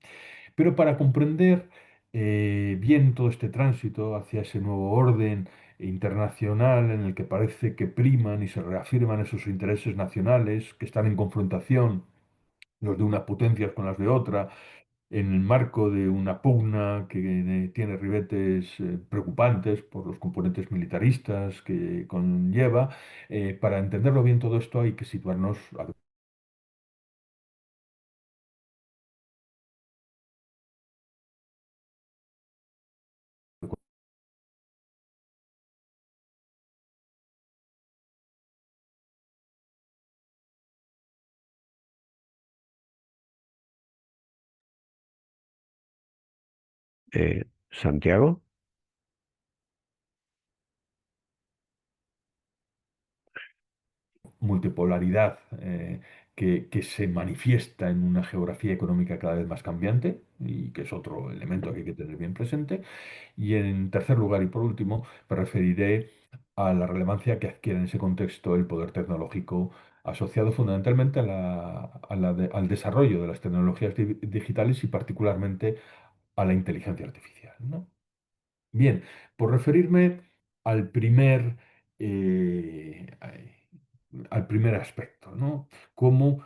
Pero para comprender bien todo este tránsito hacia ese nuevo orden internacional en el que parece que priman y se reafirman esos intereses nacionales que están en confrontación, los de unas potencias con las de otra, en el marco de una pugna que tiene ribetes preocupantes por los componentes militaristas que conlleva. Para entenderlo bien todo esto hay que situarnos Santiago. multipolaridad que se manifiesta en una geografía económica cada vez más cambiante y que es otro elemento que hay que tener bien presente. Y en tercer lugar y por último, me referiré a la relevancia que adquiere en ese contexto el poder tecnológico asociado fundamentalmente al desarrollo de las tecnologías digitales y particularmente a la inteligencia artificial, ¿no? Bien, por referirme al al primer aspecto, ¿no? Cómo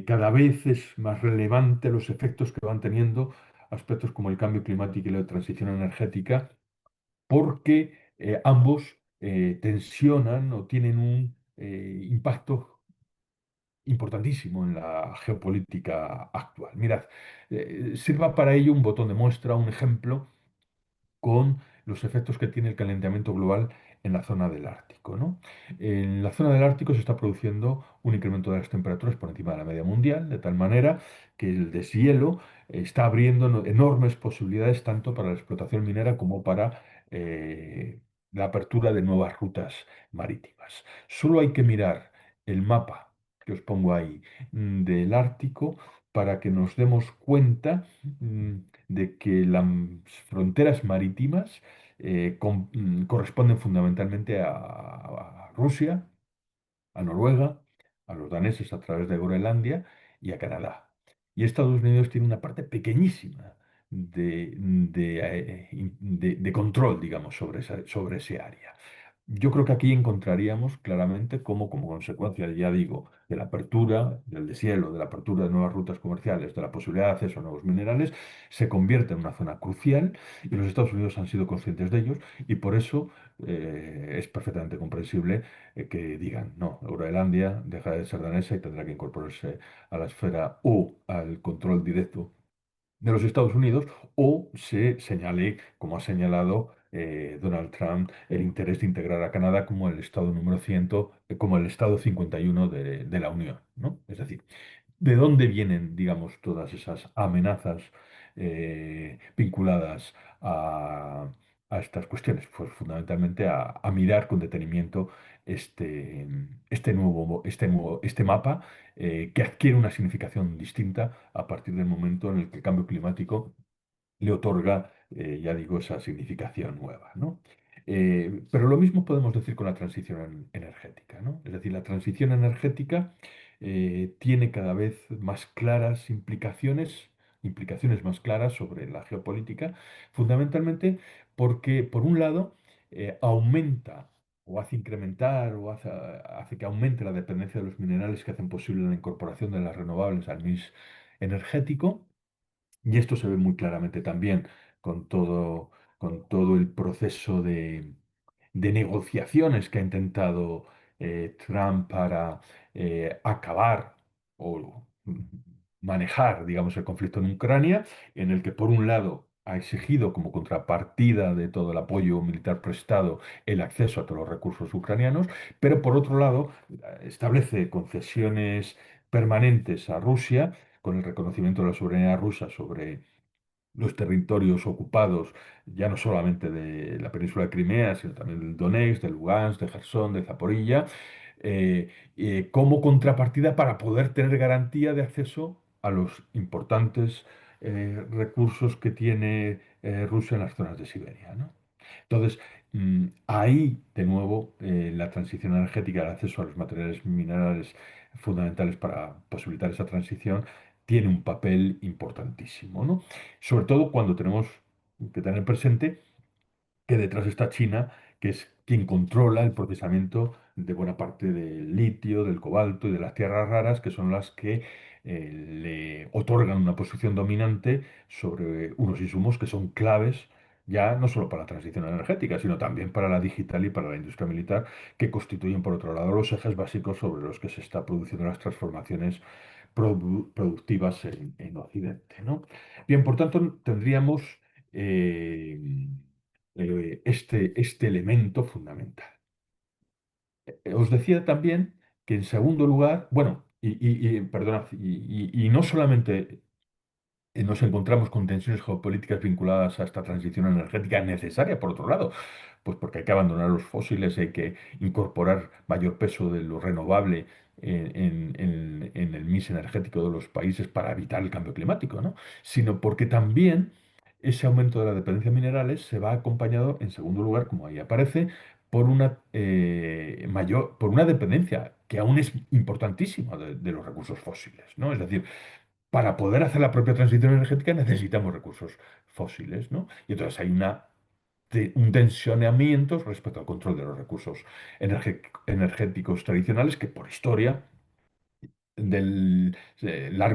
cada vez es más relevante los efectos que van teniendo aspectos como el cambio climático y la transición energética, porque ambos tensionan o tienen un impacto importantísimo en la geopolítica actual. Mirad, sirva para ello un botón de muestra, un ejemplo con los efectos que tiene el calentamiento global en la zona del Ártico, ¿no? En la zona del Ártico se está produciendo un incremento de las temperaturas por encima de la media mundial, de tal manera que el deshielo está abriendo enormes posibilidades tanto para la explotación minera como para la apertura de nuevas rutas marítimas. Solo hay que mirar el mapa que os pongo ahí del Ártico para que nos demos cuenta de que las fronteras marítimas corresponden fundamentalmente a Rusia, a Noruega, a los daneses a través de Groenlandia y a Canadá. Y Estados Unidos tiene una parte pequeñísima de control, digamos, sobre ese área. Yo creo que aquí encontraríamos claramente cómo, como consecuencia, ya digo, de la apertura del deshielo, de la apertura de nuevas rutas comerciales, de la posibilidad de acceso a nuevos minerales, se convierte en una zona crucial y los Estados Unidos han sido conscientes de ellos y por eso es perfectamente comprensible que digan, no, Groenlandia deja de ser danesa y tendrá que incorporarse a la esfera o al control directo de los Estados Unidos, o se señale, como ha señalado Donald Trump, el interés de integrar a Canadá como el estado número 100, como el estado 51 de la Unión, ¿no? Es decir, ¿de dónde vienen, digamos, todas esas amenazas vinculadas a estas cuestiones? Pues fundamentalmente a mirar con detenimiento este mapa que adquiere una significación distinta a partir del momento en el que el cambio climático le otorga, ya digo, esa significación nueva, ¿no? Pero lo mismo podemos decir con la transición energética, ¿no? Es decir, la transición energética tiene cada vez más claras implicaciones más claras sobre la geopolítica, fundamentalmente porque, por un lado, aumenta o hace incrementar o hace que aumente la dependencia de los minerales que hacen posible la incorporación de las renovables al mix energético. Y esto se ve muy claramente también con con todo el proceso de negociaciones que ha intentado Trump para acabar o manejar, digamos, el conflicto en Ucrania, en el que por un lado ha exigido como contrapartida de todo el apoyo militar prestado el acceso a todos los recursos ucranianos, pero por otro lado establece concesiones permanentes a Rusia con el reconocimiento de la soberanía rusa sobre los territorios ocupados, ya no solamente de la península de Crimea, sino también del Donetsk, de Lugansk, de Gerson, de Zaporilla, como contrapartida para poder tener garantía de acceso a los importantes recursos que tiene Rusia en las zonas de Siberia, ¿no? Entonces, ahí, de nuevo, la transición energética, el acceso a los materiales minerales fundamentales para posibilitar esa transición, tiene un papel importantísimo, ¿no? Sobre todo cuando tenemos que tener presente que detrás está China, que es quien controla el procesamiento de buena parte del litio, del cobalto y de las tierras raras, que son las que le otorgan una posición dominante sobre unos insumos que son claves ya no solo para la transición energética, sino también para la digital y para la industria militar, que constituyen, por otro lado, los ejes básicos sobre los que se está produciendo las transformaciones productivas en Occidente, ¿no? Bien, por tanto, tendríamos eh, este elemento fundamental. Os decía también que en segundo lugar, bueno, perdonad, y no solamente nos encontramos con tensiones geopolíticas vinculadas a esta transición energética necesaria, por otro lado, pues porque hay que abandonar los fósiles, hay que incorporar mayor peso de lo renovable en el mix energético de los países para evitar el cambio climático, ¿no? Sino porque también ese aumento de la dependencia de minerales se va acompañado, en segundo lugar, como ahí aparece, por por una dependencia que aún es importantísima de los recursos fósiles, ¿no? Es decir, para poder hacer la propia transición energética necesitamos recursos fósiles, ¿no? Y entonces hay un tensionamiento respecto al control de los recursos energéticos tradicionales que por historia de la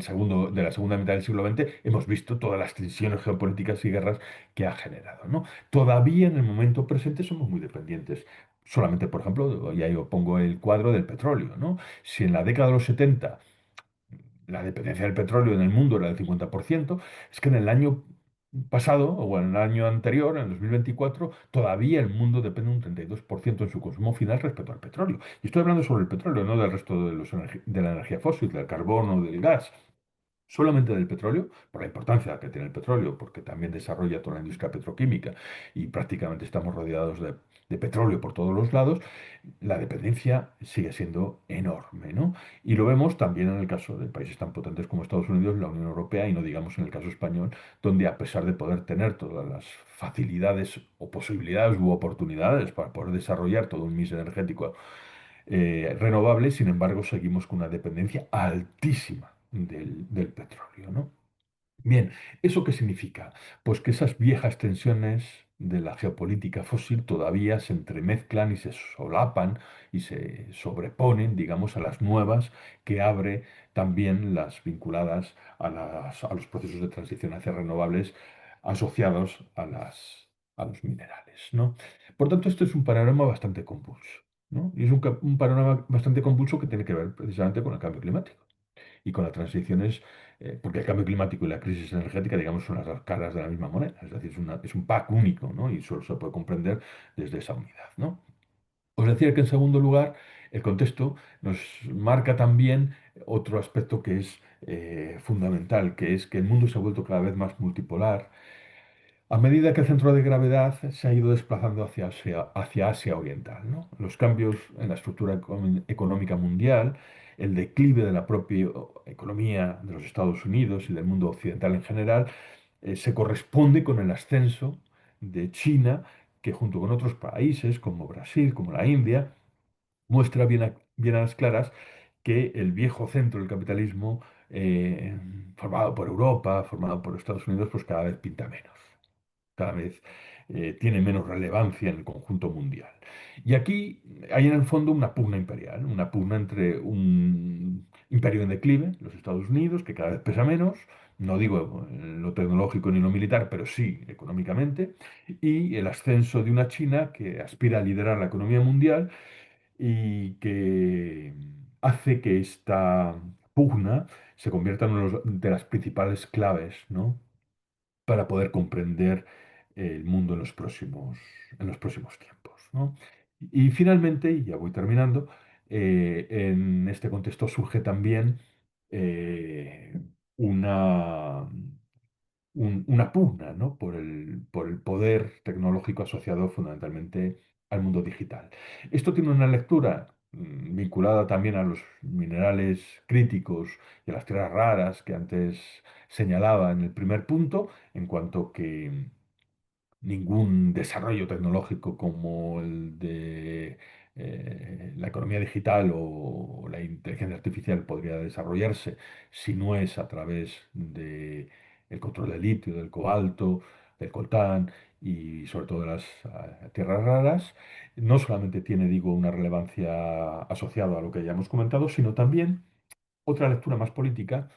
segunda mitad del siglo XX hemos visto todas las tensiones geopolíticas y guerras que ha generado, ¿no? Todavía en el momento presente somos muy dependientes Solamente, por ejemplo, ya yo pongo el cuadro del petróleo, ¿no? Si en la década de los 70 la dependencia del petróleo en el mundo era del 50%, es que en el año pasado o en el año anterior, en el 2024, todavía el mundo depende un 32% en su consumo final respecto al petróleo. Y estoy hablando sobre el petróleo, no del resto de, de la energía fósil, del carbón o del gas. Solamente del petróleo, por la importancia que tiene el petróleo, porque también desarrolla toda la industria petroquímica y prácticamente estamos rodeados de petróleo por todos los lados, la dependencia sigue siendo enorme, ¿no? Y lo vemos también en el caso de países tan potentes como Estados Unidos, la Unión Europea, y no digamos en el caso español, donde a pesar de poder tener todas las facilidades o posibilidades u oportunidades para poder desarrollar todo un mix energético renovable, sin embargo, seguimos con una dependencia altísima del petróleo, ¿no? Bien, ¿eso qué significa? Pues que esas viejas tensiones de la geopolítica fósil todavía se entremezclan y se solapan y se sobreponen, digamos, a las nuevas que abre también las vinculadas a los procesos de transición hacia renovables asociados a los minerales, ¿no? Por tanto, esto es un panorama bastante convulso, ¿no? Y es un panorama bastante convulso que tiene que ver precisamente con el cambio climático y con las transiciones, porque el cambio climático y la crisis energética, digamos, son las dos caras de la misma moneda, es decir, es un pack único, ¿no? Y solo se puede comprender desde esa unidad, ¿no? Os decía que en segundo lugar, el contexto nos marca también otro aspecto que es fundamental, que es que el mundo se ha vuelto cada vez más multipolar a medida que el centro de gravedad se ha ido desplazando hacia Asia Oriental, ¿no? Los cambios en la estructura económica mundial, el declive de la propia economía de los Estados Unidos y del mundo occidental en general, se corresponde con el ascenso de China, que junto con otros países como Brasil, como la India, muestra bien a las claras que el viejo centro del capitalismo, formado por Europa, formado por Estados Unidos, pues cada vez pinta menos, cada vez tiene menos relevancia en el conjunto mundial. Y aquí hay en el fondo una pugna imperial, una pugna entre un imperio en declive, los Estados Unidos, que cada vez pesa menos, no digo en lo tecnológico ni en lo militar, pero sí económicamente, y el ascenso de una China que aspira a liderar la economía mundial y que hace que esta pugna se convierta en una de las principales claves, ¿no? Para poder comprender el mundo en los próximos tiempos, ¿no? Y finalmente, y ya voy terminando, en este contexto surge también eh, una, una pugna, ¿no? Por el poder tecnológico asociado fundamentalmente al mundo digital. Esto tiene una lectura vinculada también a los minerales críticos y a las tierras raras que antes señalaba en el primer punto, en cuanto que ningún desarrollo tecnológico como el de la economía digital o la inteligencia artificial podría desarrollarse si no es a través de el control del litio, del cobalto, del coltán y sobre todo de las tierras raras. No solamente tiene, digo, una relevancia asociada a lo que ya hemos comentado, sino también otra lectura más política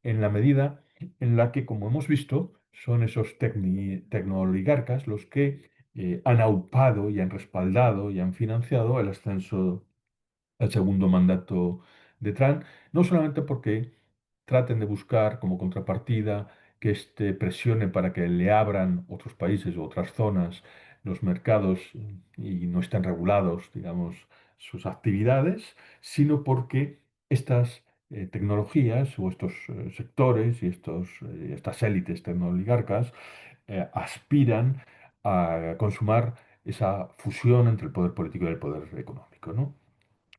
en la medida en la que, como hemos visto, son esos tecnooligarcas los que han aupado y han respaldado y han financiado el ascenso al segundo mandato de Trump, no solamente porque traten de buscar como contrapartida que éste presione para que le abran otros países u otras zonas los mercados y no estén regulados, digamos, sus actividades, sino porque estas tecnologías o estos sectores y estas élites tecnooligarcas aspiran a consumar esa fusión entre el poder político y el poder económico, ¿no?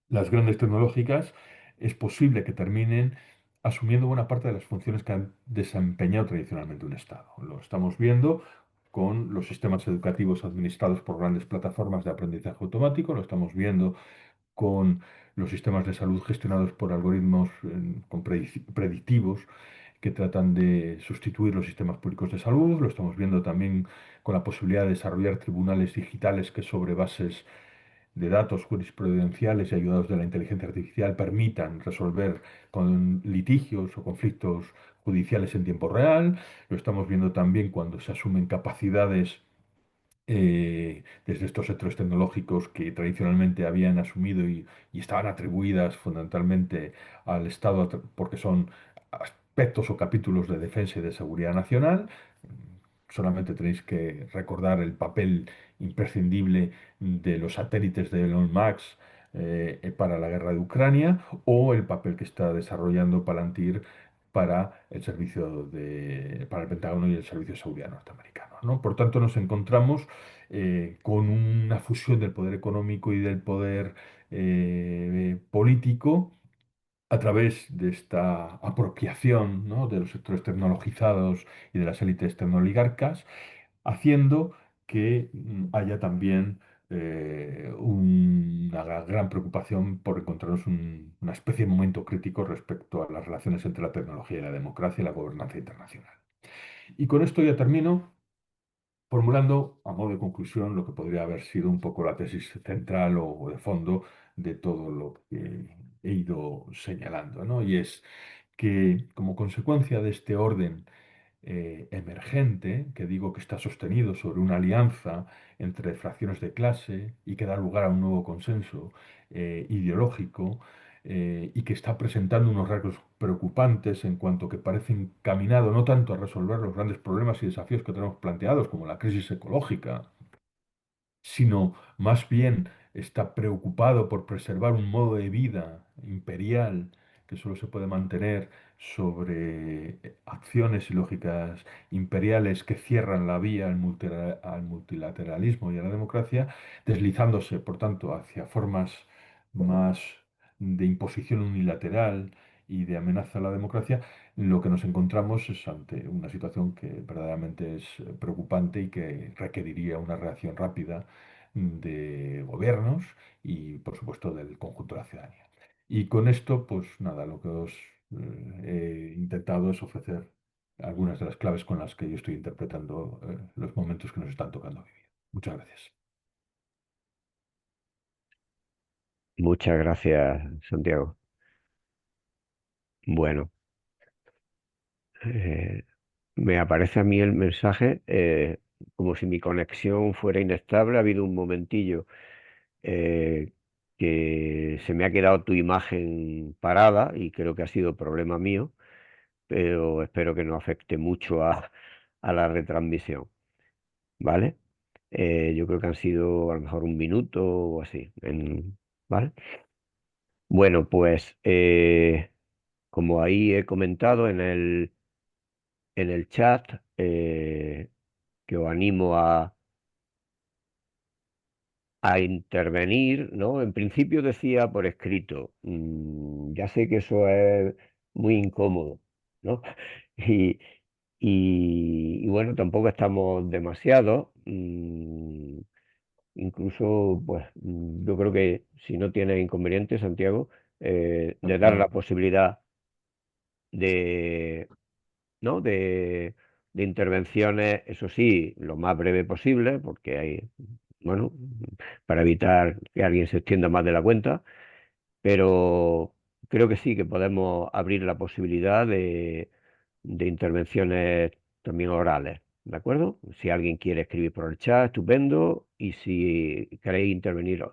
Las grandes tecnológicas es posible que terminen asumiendo buena parte de las funciones que han desempeñado tradicionalmente un Estado. Lo estamos viendo con los sistemas educativos administrados por grandes plataformas de aprendizaje automático, lo estamos viendo con los sistemas de salud gestionados por algoritmos predictivos que tratan de sustituir los sistemas públicos de salud, lo estamos viendo también con la posibilidad de desarrollar tribunales digitales que sobre bases de datos jurisprudenciales y ayudados de la inteligencia artificial permitan resolver con litigios o conflictos judiciales en tiempo real. Lo estamos viendo también cuando se asumen capacidades desde estos sectores tecnológicos que tradicionalmente habían asumido y estaban atribuidas fundamentalmente al Estado porque son aspectos o capítulos de defensa y de seguridad nacional. Solamente tenéis que recordar el papel imprescindible de los satélites de Elon Musk para la guerra de Ucrania o el papel que está desarrollando Palantir para el para el Pentágono y el Servicio de Seguridad norteamericano, ¿no? Por tanto, nos encontramos con una fusión del poder económico y del poder político a través de esta apropiación, ¿no?, de los sectores tecnologizados y de las élites tecnoligarcas, haciendo que haya también una gran preocupación por encontrarnos una especie de momento crítico respecto a las relaciones entre la tecnología y la democracia y la gobernanza internacional. Y con esto ya termino formulando a modo de conclusión lo que podría haber sido un poco la tesis central o de fondo de todo lo que he ido señalando, ¿no? Y es que como consecuencia de este orden emergente, que digo que está sostenido sobre una alianza entre fracciones de clase y que da lugar a un nuevo consenso ideológico, y que está presentando unos rasgos preocupantes en cuanto que parece encaminado no tanto a resolver los grandes problemas y desafíos que tenemos planteados, como la crisis ecológica, sino más bien está preocupado por preservar un modo de vida imperial que solo se puede mantener sobre acciones y lógicas imperiales que cierran la vía al multilateralismo y a la democracia, deslizándose, por tanto, hacia formas más de imposición unilateral y de amenaza a la democracia. Lo que nos encontramos es ante una situación que verdaderamente es preocupante y que requeriría una reacción rápida de gobiernos y, por supuesto, del conjunto de la ciudadanía. Y con esto, pues nada, lo que os he intentado es ofrecer algunas de las claves con las que yo estoy interpretando los momentos que nos están tocando vivir. Muchas gracias. Muchas gracias, Santiago. Bueno, eh, me aparece a mí el mensaje como si mi conexión fuera inestable. Ha habido un momentillo eh, que se me ha quedado tu imagen parada y creo que ha sido problema mío, pero espero que no afecte mucho a la retransmisión, ¿vale? Yo creo que han sido a lo mejor un minuto o así, ¿vale? Bueno, pues como ahí he comentado en el chat, que os animo a intervenir, ¿no? En principio decía por escrito. Ya sé que eso es muy incómodo, ¿no? Y, y bueno, tampoco estamos demasiado. Incluso, pues, yo creo que si no tiene inconveniente, Santiago, de dar la Claro. posibilidad de, ¿no? De intervenciones, eso sí, lo más breve posible, porque hay, bueno, para evitar que alguien se extienda más de la cuenta, pero creo que sí, que podemos abrir la posibilidad de intervenciones también orales, ¿de acuerdo? Si alguien quiere escribir por el chat, estupendo, y si queréis intervenir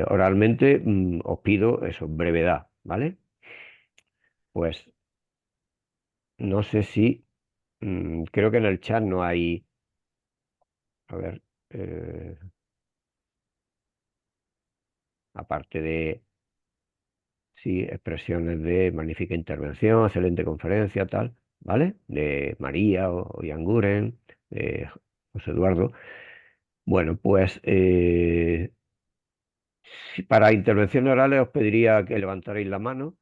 oralmente, os pido eso, brevedad, ¿vale? Pues no sé si, creo que en el chat no hay, a ver, aparte de, sí, expresiones de magnífica intervención, excelente conferencia, tal, ¿vale? De María o Yanguren, de José Eduardo. Bueno, pues para intervenciones orales os pediría que levantarais la mano,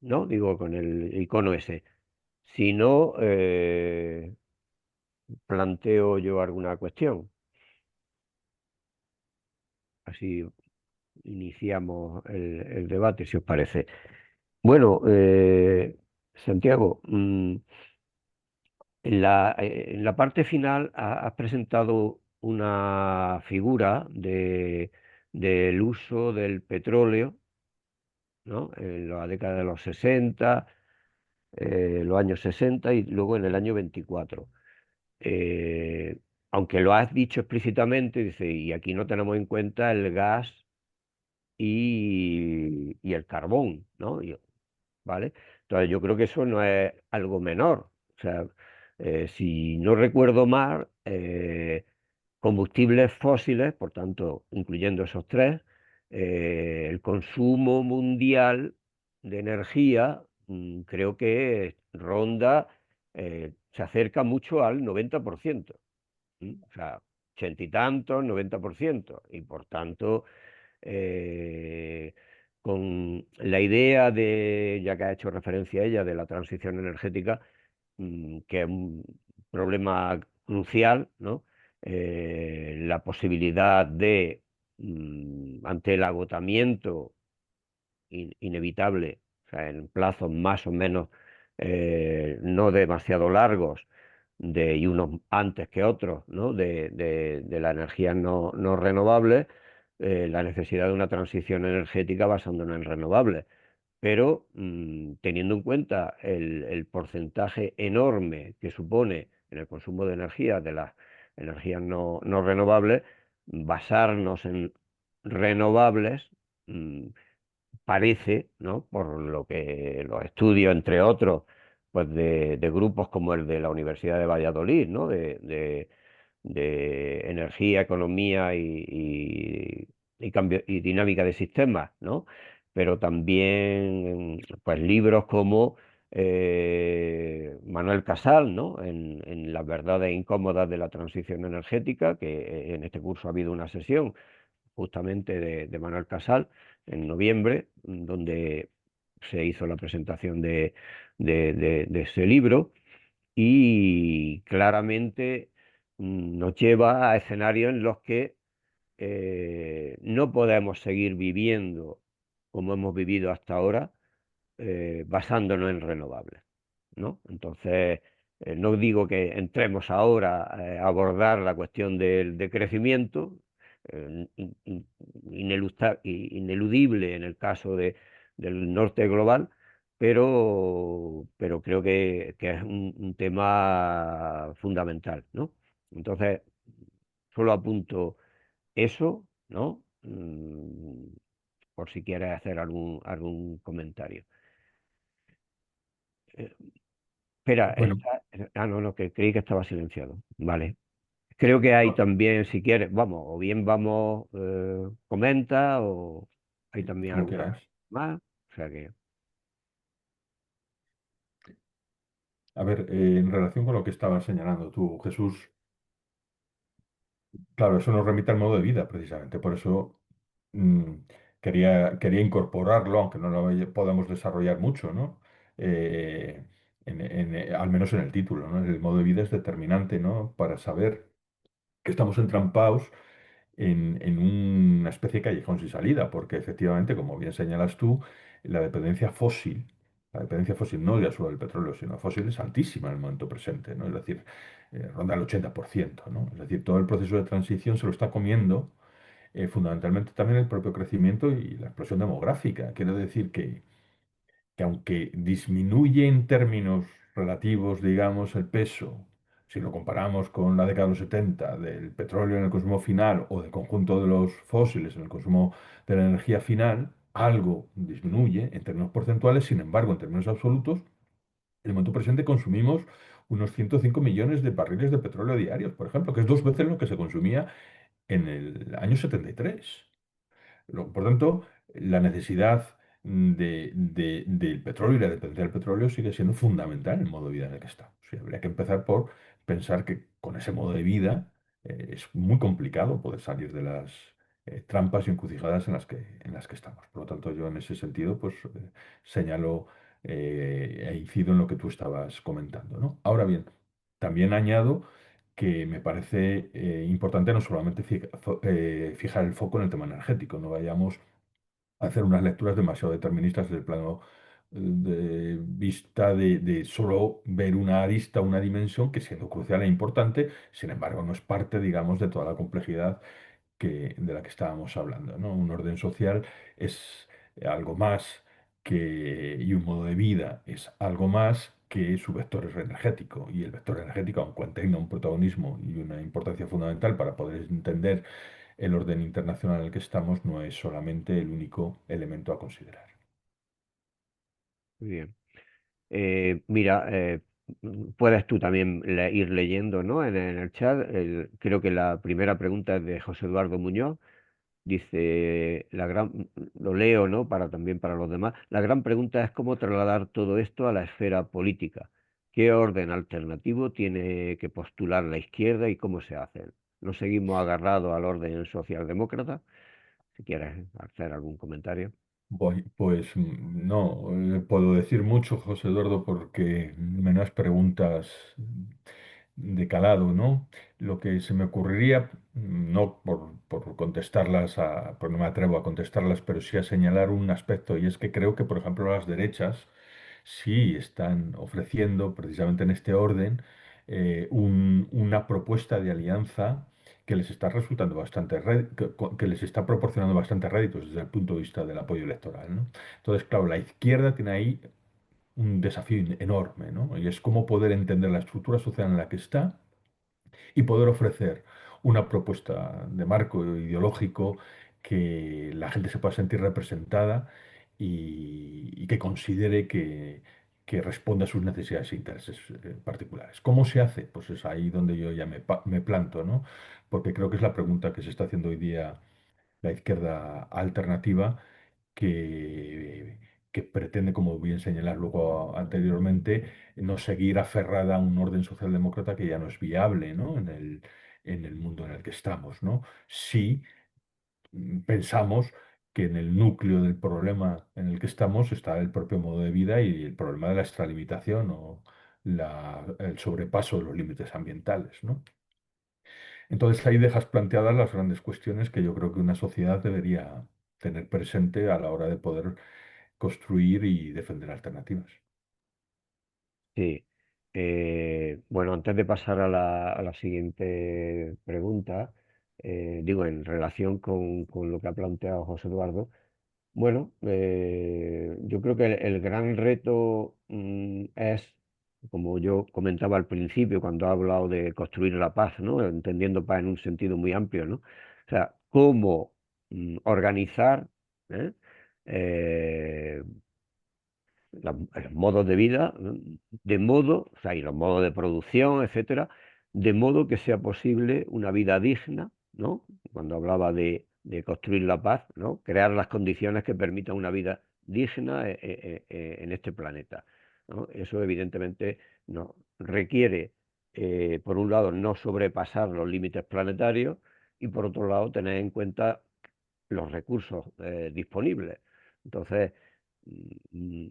¿no? Digo, con el icono ese. Si no, planteo yo alguna cuestión. Así iniciamos el debate, si os parece. Bueno, Santiago, en la parte final has presentado una figura del uso del petróleo, ¿no? En la década de los 60, los años 60 y luego en el año 24. aunque lo has dicho explícitamente, dice, y aquí no tenemos en cuenta el gas y el carbón, ¿no? ¿Vale? Entonces yo creo que eso no es algo menor. O sea, si no recuerdo mal, combustibles fósiles, por tanto, incluyendo esos tres, el consumo mundial de energía creo que ronda, se acerca mucho al 90%. O sea, ochenta y tantos, 90%. Y por tanto, eh, con la idea de, ya que ha hecho referencia a ella, de la transición energética, que es un problema crucial, ¿no? La posibilidad de, ante el agotamiento inevitable, o sea, en plazos más o menos no demasiado largos, y unos antes que otros, ¿no? De la energía no renovable, la necesidad de una transición energética basándonos en renovables. Pero teniendo en cuenta el porcentaje enorme que supone en el consumo de energía de las energías no renovables, basarnos en renovables mm, parece, ¿no? Por lo que los estudios, entre otros, pues de grupos como el de la Universidad de Valladolid, ¿no? De energía, economía y cambio y dinámica de sistemas, ¿no? Pero también, pues libros como Manuel Casal, ¿no? En Las verdades incómodas de la transición energética, que en este curso ha habido una sesión justamente de Manuel Casal en noviembre, donde se hizo la presentación de ese libro y claramente nos lleva a escenarios en los que no podemos seguir viviendo como hemos vivido hasta ahora, basándonos en renovables, ¿no? Entonces, no digo que entremos ahora a abordar la cuestión del decrecimiento, ineludible en el caso del norte global, pero creo que es un tema fundamental, ¿no? Entonces, solo apunto eso, ¿no? Por si quieres hacer algún comentario. Eh, Espera, Bueno, no, no, que creí que estaba silenciado. Vale. Creo que hay también, si quieres, vamos, o bien vamos, comenta, o hay también como alguna quieras. más. O sea que, A ver, en relación con lo que estabas señalando tú, Jesús, claro, eso nos remite al modo de vida, precisamente. Por eso mm, quería incorporarlo, aunque no lo podamos desarrollar mucho, ¿no? Eh, al menos en el título, ¿no? El modo de vida es determinante, ¿no? Para saber que estamos entrampados en una especie de callejón sin salida, porque efectivamente, como bien señalas tú, la dependencia fósil, la dependencia fósil no ya solo del petróleo, sino fósil es altísima en el momento presente, ¿no? Es decir, ronda el 80%, ¿no? Es decir, todo el proceso de transición se lo está comiendo fundamentalmente también el propio crecimiento y la explosión demográfica. Quiero decir que aunque disminuye en términos relativos, digamos, el peso, si lo comparamos con la década de los 70 del petróleo en el consumo final o del conjunto de los fósiles en el consumo de la energía final, algo disminuye en términos porcentuales, sin embargo, en términos absolutos, en el momento presente consumimos unos 105 millones de barriles de petróleo diarios, por ejemplo, que es dos veces lo que se consumía en el año 73. Por tanto, la necesidad del petróleo y la dependencia del petróleo sigue siendo fundamental en el modo de vida en el que estamos. Y habría que empezar por pensar que con ese modo de vida es muy complicado poder salir de las trampas y encrucijadas en las que estamos. Por lo tanto, yo en ese sentido, pues señalo e incido en lo que tú estabas comentando, ¿no? Ahora bien, también añado que me parece importante no solamente fijar el foco en el tema energético, no vayamos a hacer unas lecturas demasiado deterministas desde el plano de vista de solo ver una arista, una dimensión que siendo crucial e importante, sin embargo no es parte, digamos, de toda la complejidad de la que estábamos hablando, ¿no? Un orden social es algo más y un modo de vida es algo más que su vector es energético. Y el vector energético, aunque tenga un protagonismo y una importancia fundamental para poder entender el orden internacional en el que estamos, no es solamente el único elemento a considerar. Muy bien. Mira, puedes tú también ir leyendo, ¿no? En el chat. Creo que la primera pregunta es de José Eduardo Muñoz. Dice, lo leo, ¿no? También para los demás. La gran pregunta es cómo trasladar todo esto a la esfera política. ¿Qué orden alternativo tiene que postular la izquierda y cómo se hace? ¿No seguimos agarrados al orden socialdemócrata? Si quieres hacer algún comentario. Pues no, puedo decir mucho, José Eduardo, porque menos preguntas de calado, ¿no? Lo que se me ocurriría, no por contestarlas, pues no me atrevo a contestarlas, pero sí a señalar un aspecto, y es que creo que, por ejemplo, las derechas sí están ofreciendo, precisamente en este orden, una propuesta de alianza que les está resultando bastante, que les está proporcionando bastantes réditos desde el punto de vista del apoyo electoral, ¿no? Entonces, claro, la izquierda tiene ahí un desafío enorme, ¿no? Y es cómo poder entender la estructura social en la que está y poder ofrecer una propuesta de marco ideológico que la gente se pueda sentir representada y que considere que responda a sus necesidades e intereses particulares. ¿Cómo se hace? Pues es ahí donde yo ya me planto, ¿no? Porque creo que es la pregunta que se está haciendo hoy día la izquierda alternativa que, que pretende, como bien señalas luego anteriormente, no seguir aferrada a un orden socialdemócrata que ya no es viable, ¿no? En el mundo en el que estamos, ¿no? Si pensamos que en el núcleo del problema en el que estamos está el propio modo de vida y el problema de la extralimitación o el sobrepaso de los límites ambientales, ¿no? Entonces ahí dejas planteadas las grandes cuestiones que yo creo que una sociedad debería tener presente a la hora de poder construir y defender alternativas. Sí. Bueno, antes de pasar a la siguiente pregunta, digo, en relación con lo que ha planteado José Eduardo, bueno, yo creo que el gran reto es, como yo comentaba al principio, cuando he hablado de construir la paz, ¿no? Entendiendo paz en un sentido muy amplio, ¿no? O sea, cómo organizar, ¿eh? Eh, los modos de vida, ¿no? De modo, o sea, y los modos de producción, etcétera, de modo que sea posible una vida digna, ¿no? Cuando hablaba de construir la paz, ¿no? Crear las condiciones que permitan una vida digna en este planeta, ¿no? Eso evidentemente no requiere, por un lado, no sobrepasar los límites planetarios y por otro lado, tener en cuenta los recursos disponibles. Entonces,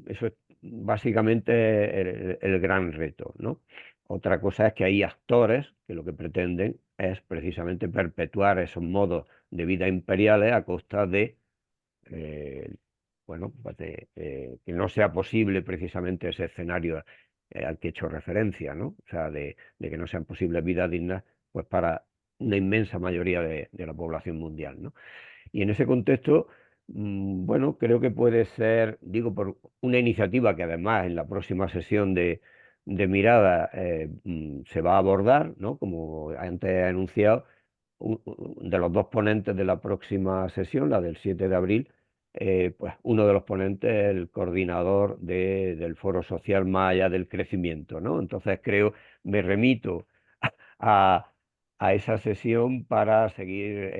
eso es básicamente el gran reto, ¿no? Otra cosa es que hay actores que lo que pretenden es precisamente perpetuar esos modos de vida imperiales a costa de, eh, bueno, pues que no sea posible precisamente ese escenario al que he hecho referencia, ¿no? O sea, de que no sean posibles vidas dignas, pues para una inmensa mayoría de la población mundial, ¿no? Y en ese contexto, bueno, creo que puede ser, digo, por una iniciativa que además en la próxima sesión de mirada se va a abordar, ¿no? Como antes he anunciado, de los dos ponentes de la próxima sesión, la del 7 de abril, pues uno de los ponentes es el coordinador del Foro Social Más Allá del Crecimiento, ¿no? Entonces creo, me remito a, a esa sesión para seguir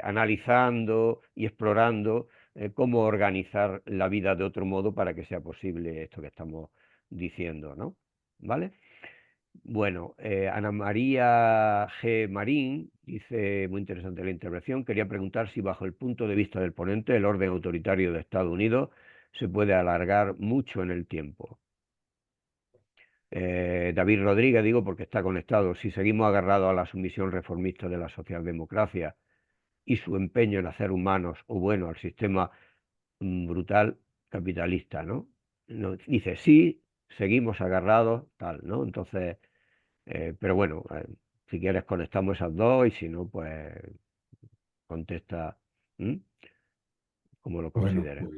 analizando y explorando cómo organizar la vida de otro modo para que sea posible esto que estamos diciendo, ¿no? ¿Vale? Bueno, Ana María G. Marín dice, muy interesante la intervención, quería preguntar si bajo el punto de vista del ponente el orden autoritario de Estados Unidos se puede alargar mucho en el tiempo. David Rodríguez, digo, porque está conectado, si seguimos agarrados a la sumisión reformista de la socialdemocracia y su empeño en hacer humanos o bueno al sistema brutal capitalista, ¿no? Dice, sí, seguimos agarrados, tal, ¿no? Entonces, pero bueno, si quieres conectamos esas dos y si no, pues contesta ¿m? Como lo Bueno, consideres.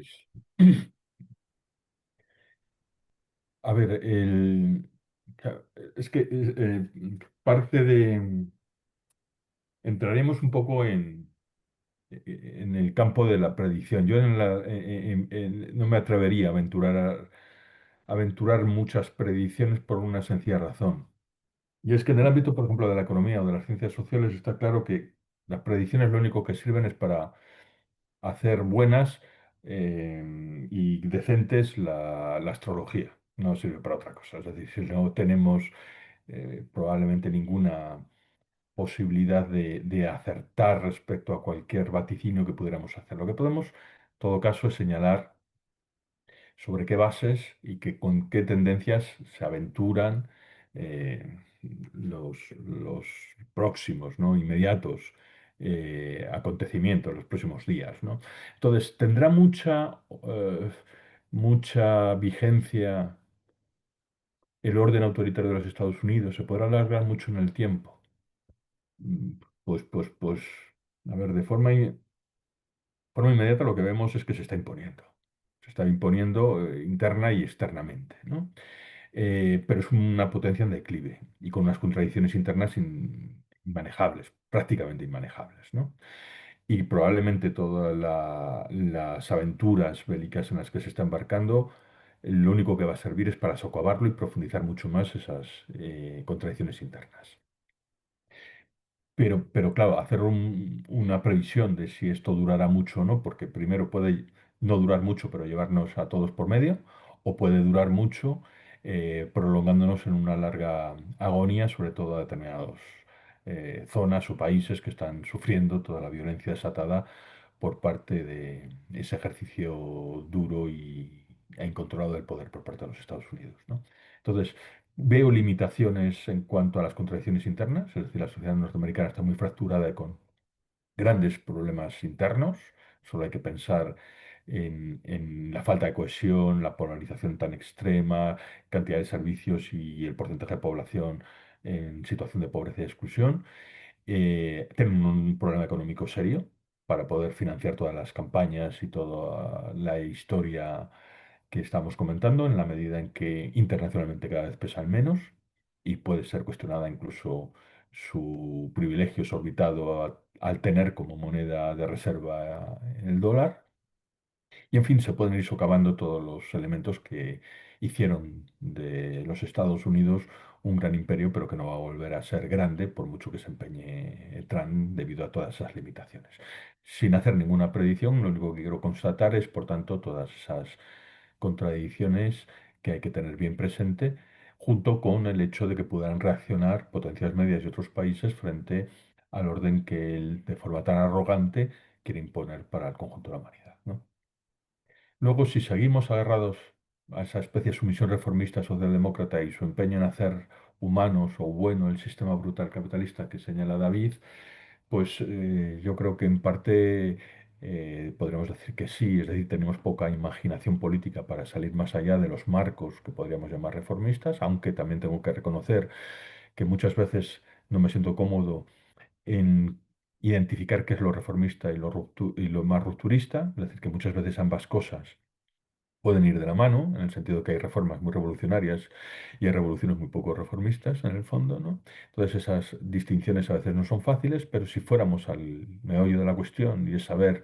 pues A ver, es que parte de... Entraremos un poco en el campo de la predicción. Yo no me atrevería a aventurar muchas predicciones por una sencilla razón. Y es que en el ámbito, por ejemplo, de la economía o de las ciencias sociales está claro que las predicciones lo único que sirven es para hacer buenas y decentes la astrología. No sirve para otra cosa. Es decir, si no tenemos probablemente ninguna posibilidad de acertar respecto a cualquier vaticinio que pudiéramos hacer. Lo que podemos, en todo caso, es señalar sobre qué bases y con qué tendencias se aventuran los próximos, ¿no? Inmediatos acontecimientos, los próximos días, ¿no? Entonces, tendrá mucha vigencia el orden autoritario de los Estados Unidos, se podrá alargar mucho en el tiempo. Mm, pues, a ver, forma inmediata lo que vemos es que se está imponiendo. Se está imponiendo interna y externamente, ¿no? Pero es una potencia en declive y con unas contradicciones internas inmanejables, prácticamente inmanejables, ¿no? Y probablemente todas las aventuras bélicas en las que se está embarcando, lo único que va a servir es para socavarlo y profundizar mucho más esas contradicciones internas. Pero claro, hacer una previsión de si esto durará mucho o no, porque primero puede no durar mucho, pero llevarnos a todos por medio, o puede durar mucho, prolongándonos en una larga agonía, sobre todo a determinadas zonas o países que están sufriendo toda la violencia desatada por parte de ese ejercicio duro e incontrolado del poder por parte de los Estados Unidos, ¿no? Entonces, veo limitaciones en cuanto a las contradicciones internas, es decir, la sociedad norteamericana está muy fracturada y con grandes problemas internos. Solo hay que pensar en la falta de cohesión, la polarización tan extrema, cantidad de servicios y el porcentaje de población en situación de pobreza y exclusión. Tienen un problema económico serio para poder financiar todas las campañas y toda la historia que estamos comentando, en la medida en que internacionalmente cada vez pesan menos y puede ser cuestionada incluso su privilegio exorbitado al tener como moneda de reserva el dólar. Y en fin, se pueden ir socavando todos los elementos que hicieron de los Estados Unidos un gran imperio, pero que no va a volver a ser grande por mucho que se empeñe Trump debido a todas esas limitaciones. Sin hacer ninguna predicción, lo único que quiero constatar es, por tanto, todas esas contradicciones que hay que tener bien presente, junto con el hecho de que puedan reaccionar potencias medias y otros países frente al orden que él, de forma tan arrogante, quiere imponer para el conjunto de la humanidad, ¿no? Luego, si seguimos agarrados a esa especie de sumisión reformista socialdemócrata y su empeño en hacer humanos o bueno el sistema brutal capitalista que señala David, pues yo creo que en parte podríamos decir que sí, es decir, tenemos poca imaginación política para salir más allá de los marcos que podríamos llamar reformistas, aunque también tengo que reconocer que muchas veces no me siento cómodo en identificar qué es lo reformista y lo más rupturista, es decir, que muchas veces ambas cosas pueden ir de la mano, en el sentido que hay reformas muy revolucionarias y hay revoluciones muy poco reformistas en el fondo, ¿no? Entonces esas distinciones a veces no son fáciles, pero si fuéramos al meollo de la cuestión y es saber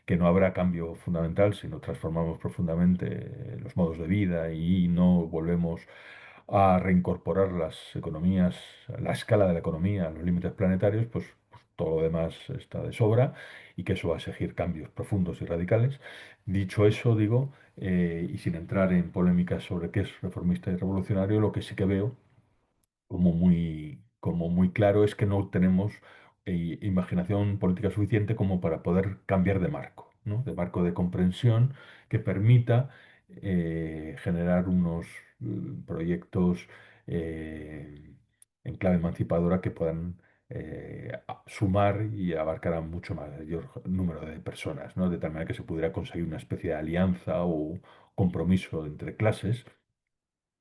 que no habrá cambio fundamental si no transformamos profundamente los modos de vida y no volvemos a reincorporar las economías, la escala de la economía a los límites planetarios, pues todo lo demás está de sobra y que eso va a exigir cambios profundos y radicales. Dicho eso, digo, y sin entrar en polémicas sobre qué es reformista y revolucionario, lo que sí que veo como muy claro es que no tenemos imaginación política suficiente como para poder cambiar de marco, ¿no? De marco de comprensión que permita generar unos proyectos eh, en clave emancipadora que puedan sumar y abarcar a mucho mayor número de personas, ¿no? De tal manera que se pudiera conseguir una especie de alianza o compromiso entre clases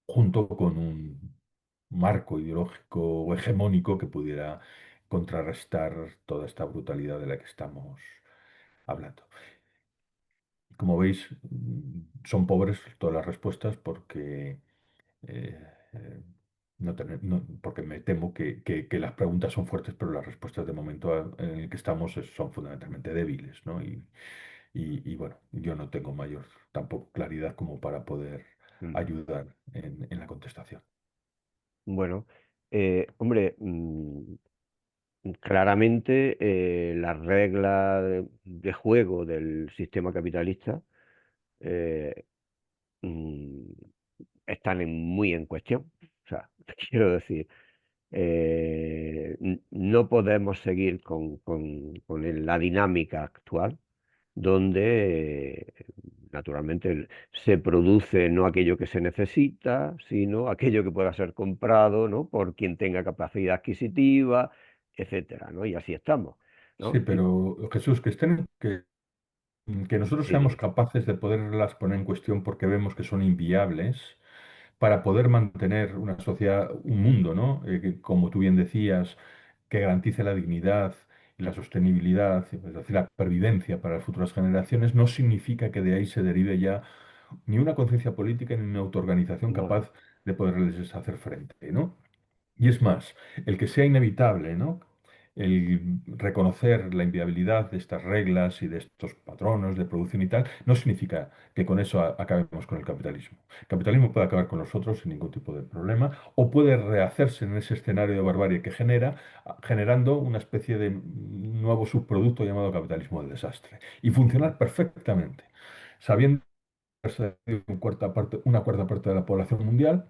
junto con un marco ideológico hegemónico que pudiera contrarrestar toda esta brutalidad de la que estamos hablando. Como veis, son pobres todas las respuestas porque eh, eh, porque me temo que las preguntas son fuertes, pero las respuestas de momento en el que estamos son fundamentalmente débiles, ¿no? Y bueno, yo no tengo mayor tampoco claridad como para poder Mm. ayudar en la contestación. Bueno, hombre, claramente las reglas de juego del sistema capitalista eh, mm, están muy en cuestión. O sea, quiero decir, no podemos seguir con la dinámica actual, donde naturalmente se produce no aquello que se necesita, sino aquello que pueda ser comprado, ¿no? Por quien tenga capacidad adquisitiva, etcétera, ¿no? Y así estamos, Sí, ¿no? pero Jesús, que nosotros Sí, seamos dime. capaces de poderlas poner en cuestión porque vemos que son inviables para poder mantener una sociedad, un mundo, ¿no? Que, como tú bien decías, que garantice la dignidad y la sostenibilidad, es decir, la pervivencia para las futuras generaciones, no significa que de ahí se derive ya ni una conciencia política ni una autoorganización No, capaz de poderles hacer frente, ¿no? Y es más, el que sea inevitable, ¿no? El reconocer la inviabilidad de estas reglas y de estos patronos de producción y tal, no significa que con eso acabemos con el capitalismo. El capitalismo puede acabar con nosotros sin ningún tipo de problema, o puede rehacerse en ese escenario de barbarie que genera, generando una especie de nuevo subproducto llamado capitalismo del desastre, y funcionar perfectamente, sabiendo que se una cuarta parte de la población mundial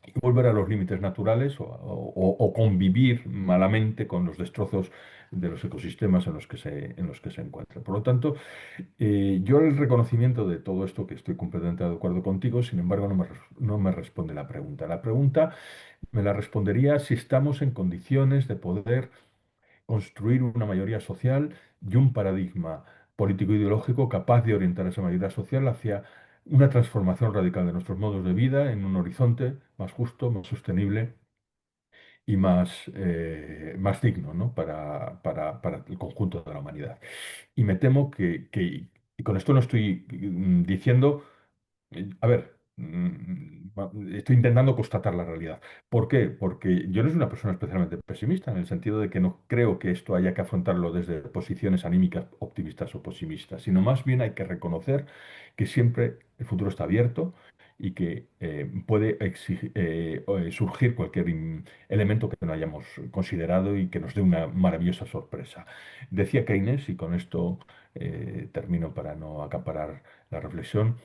y volver a los límites naturales o convivir malamente con los destrozos de los ecosistemas en los que se encuentra. Por lo tanto, yo el reconocimiento de todo esto, que estoy completamente de acuerdo contigo, sin embargo, no me responde la pregunta. La pregunta me la respondería si estamos en condiciones de poder construir una mayoría social y un paradigma político-ideológico capaz de orientar esa mayoría social hacia una transformación radical de nuestros modos de vida en un horizonte más justo, más sostenible y más digno, ¿no? Para el conjunto de la humanidad. Y me temo y con esto no estoy diciendo a ver, estoy intentando constatar la realidad. ¿Por qué? Porque yo no soy una persona especialmente pesimista, en el sentido de que no creo que esto haya que afrontarlo desde posiciones anímicas, optimistas o pesimistas, sino más bien hay que reconocer que siempre el futuro está abierto y que puede surgir cualquier elemento que no hayamos considerado y que nos dé una maravillosa sorpresa. Decía Keynes, y con esto termino para no acaparar la reflexión,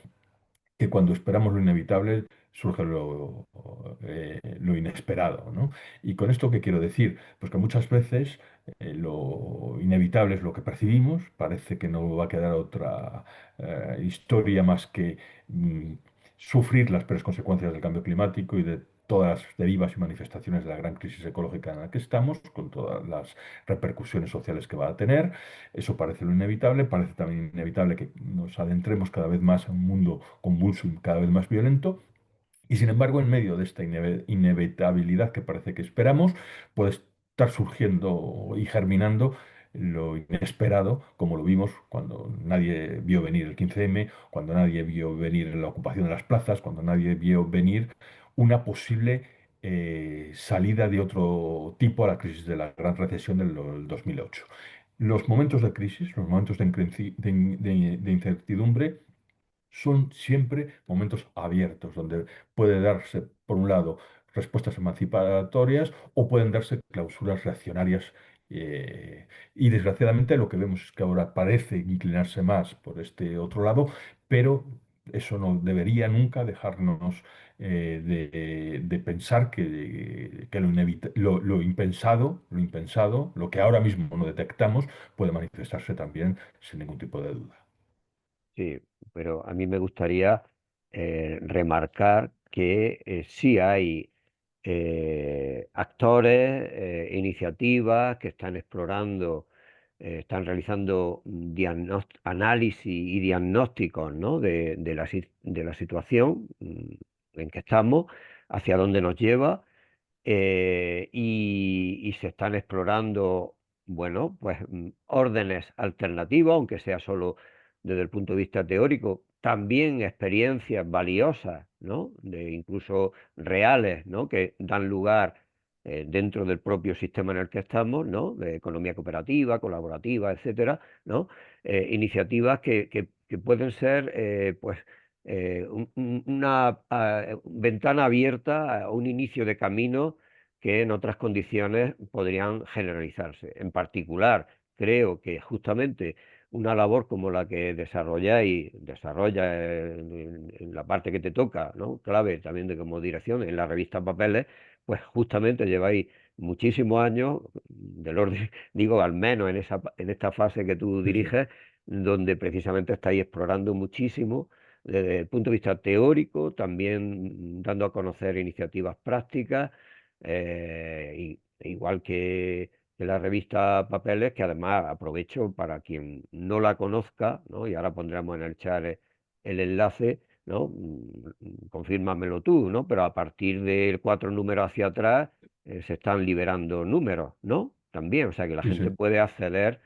que cuando esperamos lo inevitable surge lo inesperado, ¿no? ¿Y con esto qué quiero decir? Pues que muchas veces lo inevitable es lo que percibimos, parece que no va a quedar otra historia más que mm, sufrir las peores consecuencias del cambio climático y de todas las derivas y manifestaciones de la gran crisis ecológica en la que estamos, con todas las repercusiones sociales que va a tener. Eso parece lo inevitable, parece también inevitable que nos adentremos cada vez más en un mundo convulso y cada vez más violento. Y sin embargo, en medio de esta inevitabilidad que parece que esperamos, puede estar surgiendo y germinando lo inesperado, como lo vimos cuando nadie vio venir el 15M, cuando nadie vio venir la ocupación de las plazas, cuando nadie vio venir una posible salida de otro tipo a la crisis de la gran recesión del 2008. Los momentos de crisis, los momentos de incertidumbre, son siempre momentos abiertos, donde puede darse, por un lado, respuestas emancipatorias o pueden darse clausuras reaccionarias. Y desgraciadamente lo que vemos es que ahora parece inclinarse más por este otro lado, pero eso no debería nunca dejarnos de pensar que lo impensado, lo que ahora mismo no detectamos, puede manifestarse también sin ningún tipo de duda. sí, pero a mí me gustaría remarcar que sí hay actores, iniciativas que están explorando, están realizando análisis y diagnósticos, ¿no? de la situación en que estamos, hacia dónde nos lleva, y se están explorando, bueno, pues órdenes alternativas, aunque sea solo desde el punto de vista teórico, también experiencias valiosas, ¿no? De incluso reales, ¿no? Que dan lugar dentro del propio sistema en el que estamos, ¿no? De economía cooperativa, colaborativa, etcétera, ¿no? Iniciativas que pueden ser, pues, una ventana abierta a un inicio de camino que en otras condiciones podrían generalizarse. En particular, creo que justamente una labor como la que desarrolla en la parte que te toca, ¿no? Clave también de como dirección en la revista Papeles, pues justamente lleváis muchísimos años, del orden, digo, al menos en esta fase que tú Sí, sí, diriges, donde precisamente estáis explorando muchísimo desde el punto de vista teórico, también dando a conocer iniciativas prácticas, igual que la revista Papeles, que además aprovecho para quien no la conozca, ¿no? Y ahora pondremos en el chat el enlace, ¿no? Confírmamelo tú, ¿no? Pero a partir del 4 números hacia atrás se están liberando números, ¿no? También, o sea que la sí, gente sí, puede acceder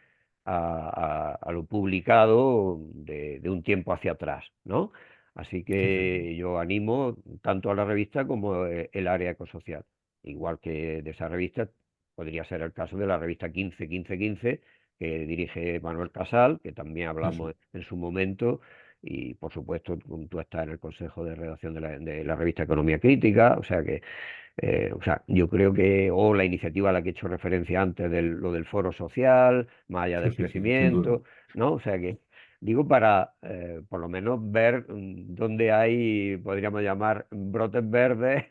a lo publicado de un tiempo hacia atrás, ¿no? Así sí, sí, que yo animo tanto a la revista como el área ecosocial. Igual que de esa revista podría ser el caso de la revista 15-15-15, que dirige Manuel Casal, que también eso, hablamos en su momento, y por supuesto tú estás en el consejo de redacción de la revista Economía Crítica, o sea, yo creo que, o la iniciativa a la que he hecho referencia antes, lo del foro social, más allá sí, del sí, sí, sin duda, crecimiento, ¿no? O sea que, digo, para por lo menos ver dónde hay, podríamos llamar, brotes verdes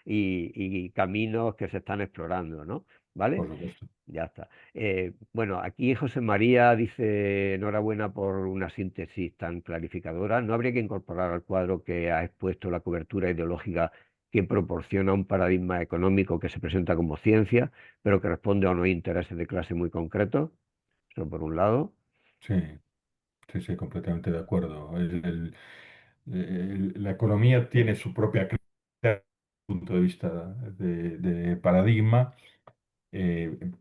y caminos que se están explorando, ¿no? ¿Vale? por supuesto. Ya está. Bueno, aquí José María dice, enhorabuena por una síntesis tan clarificadora. ¿No habría que incorporar al cuadro que ha expuesto la cobertura ideológica que proporciona un paradigma económico que se presenta como ciencia, pero que responde a unos intereses de clase muy concretos? Eso por un lado. Sí, sí, sí, completamente de acuerdo. La economía tiene su propia punto de vista de paradigma,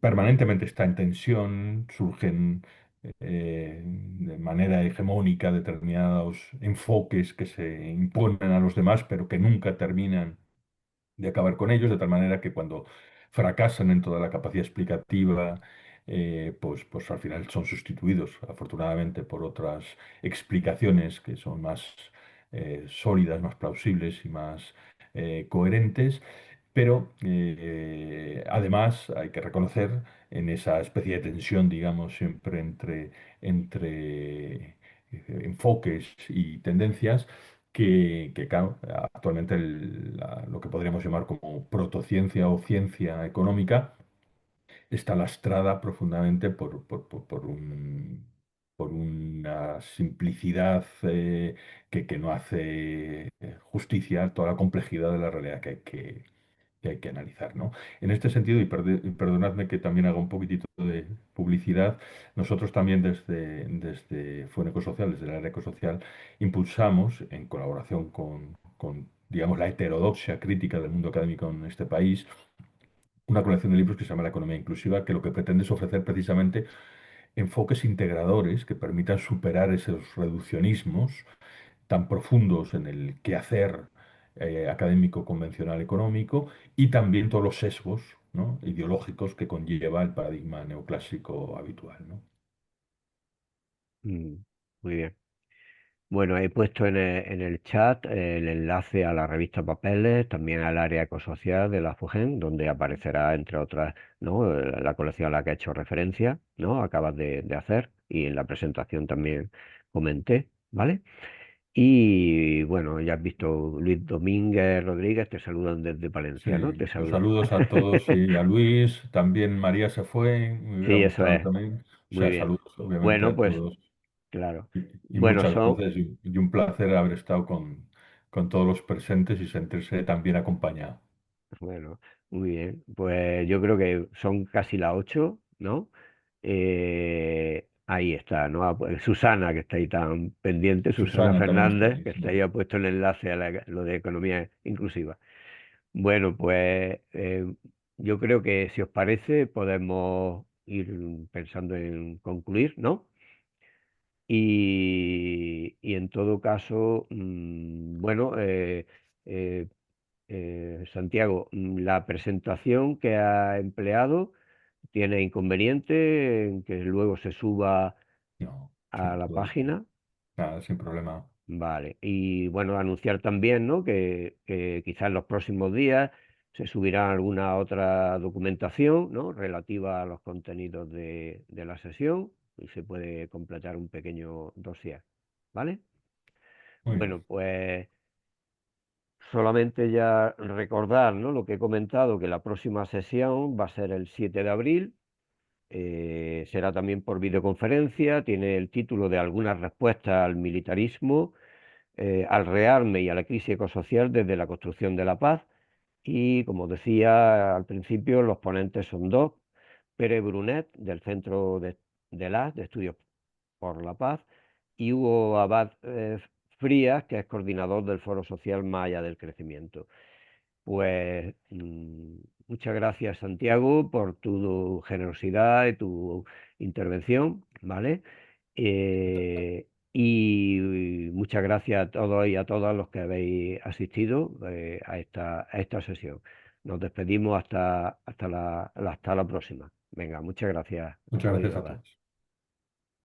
permanentemente está en tensión, surgen de manera hegemónica determinados enfoques que se imponen a los demás, pero que nunca terminan de acabar con ellos, de tal manera que cuando fracasan en toda la capacidad explicativa, pues al final son sustituidos, afortunadamente, por otras explicaciones que son más sólidas, más plausibles y más coherentes. Pero además hay que reconocer en esa especie de tensión, digamos, siempre entre enfoques y tendencias, claro, actualmente lo que podríamos llamar como protociencia o ciencia económica está lastrada profundamente por una simplicidad que no hace justicia a toda la complejidad de la realidad que hay que analizar, ¿no? En este sentido, y perdonadme que también haga un poquitito de publicidad, nosotros también desde Fuen Ecosocial, desde el área ecosocial, impulsamos, en colaboración con, digamos, la heterodoxia crítica del mundo académico en este país, una colección de libros que se llama La economía inclusiva, que lo que pretende es ofrecer precisamente enfoques integradores que permitan superar esos reduccionismos tan profundos en el quehacer académico convencional económico y también todos los sesgos, ¿no?, ideológicos que conlleva el paradigma neoclásico habitual, ¿no? Mm, Muy bien. Bueno, he puesto en el chat el enlace a la revista Papeles, también al área ecosocial de la FUGEN, donde aparecerá, entre otras, ¿no? La colección a la que he hecho referencia, ¿no? Acabas de hacer, y en la presentación también comenté, ¿vale? Y bueno, ya has visto Luis Domínguez Rodríguez, te saludan desde Sí, Palencia, ¿no? Te los saludan. saludos a todos y a Luis, también María se fue, me hubiera Sí, eso gustado es. también. O Muy sea, bien. saludos obviamente Bueno, a pues todos claro. y Bueno, muchas son, gracias y un placer haber estado con todos los presentes y sentirse tan bien acompañado. Bueno, muy bien. Pues yo creo que son casi las 8, ¿no? Ahí está, ¿no? Pues Susana, que está ahí tan pendiente, Susana Susana también está Fernández, ahí, que está ahí, sí. ha puesto el enlace a lo de economía inclusiva. Bueno, pues yo creo que si os parece podemos ir pensando en concluir, ¿no? Y en todo caso, bueno, eh, Santiago, la presentación que ha empleado tiene inconveniente en que luego se suba No, a sin la problema. página. Nada, sin problema. Vale, y bueno, anunciar también, ¿no? Que quizás en los próximos días se subirá alguna otra documentación, ¿no? Relativa a los contenidos de la sesión y se puede completar un pequeño dossier, ¿vale? Muy Bueno, bien. pues solamente ya recordar, ¿no? Lo que he comentado, que la próxima sesión va a ser el 7 de abril, será también por videoconferencia, tiene el título de algunas respuestas al militarismo, al rearme y a la crisis ecosocial desde la construcción de la paz. Y como decía al principio, los ponentes son dos: Pere Brunet, del Centro de Estudios por la Paz, y Hugo Abad Frías, que es coordinador del Foro Social Más allá del crecimiento. Pues muchas gracias, Santiago, por tu generosidad y tu intervención, ¿vale? Y muchas gracias a todos y a todas los que habéis asistido a esta sesión. Nos despedimos hasta la próxima. Venga, muchas gracias a Muchas todos y gracias a todas. todos.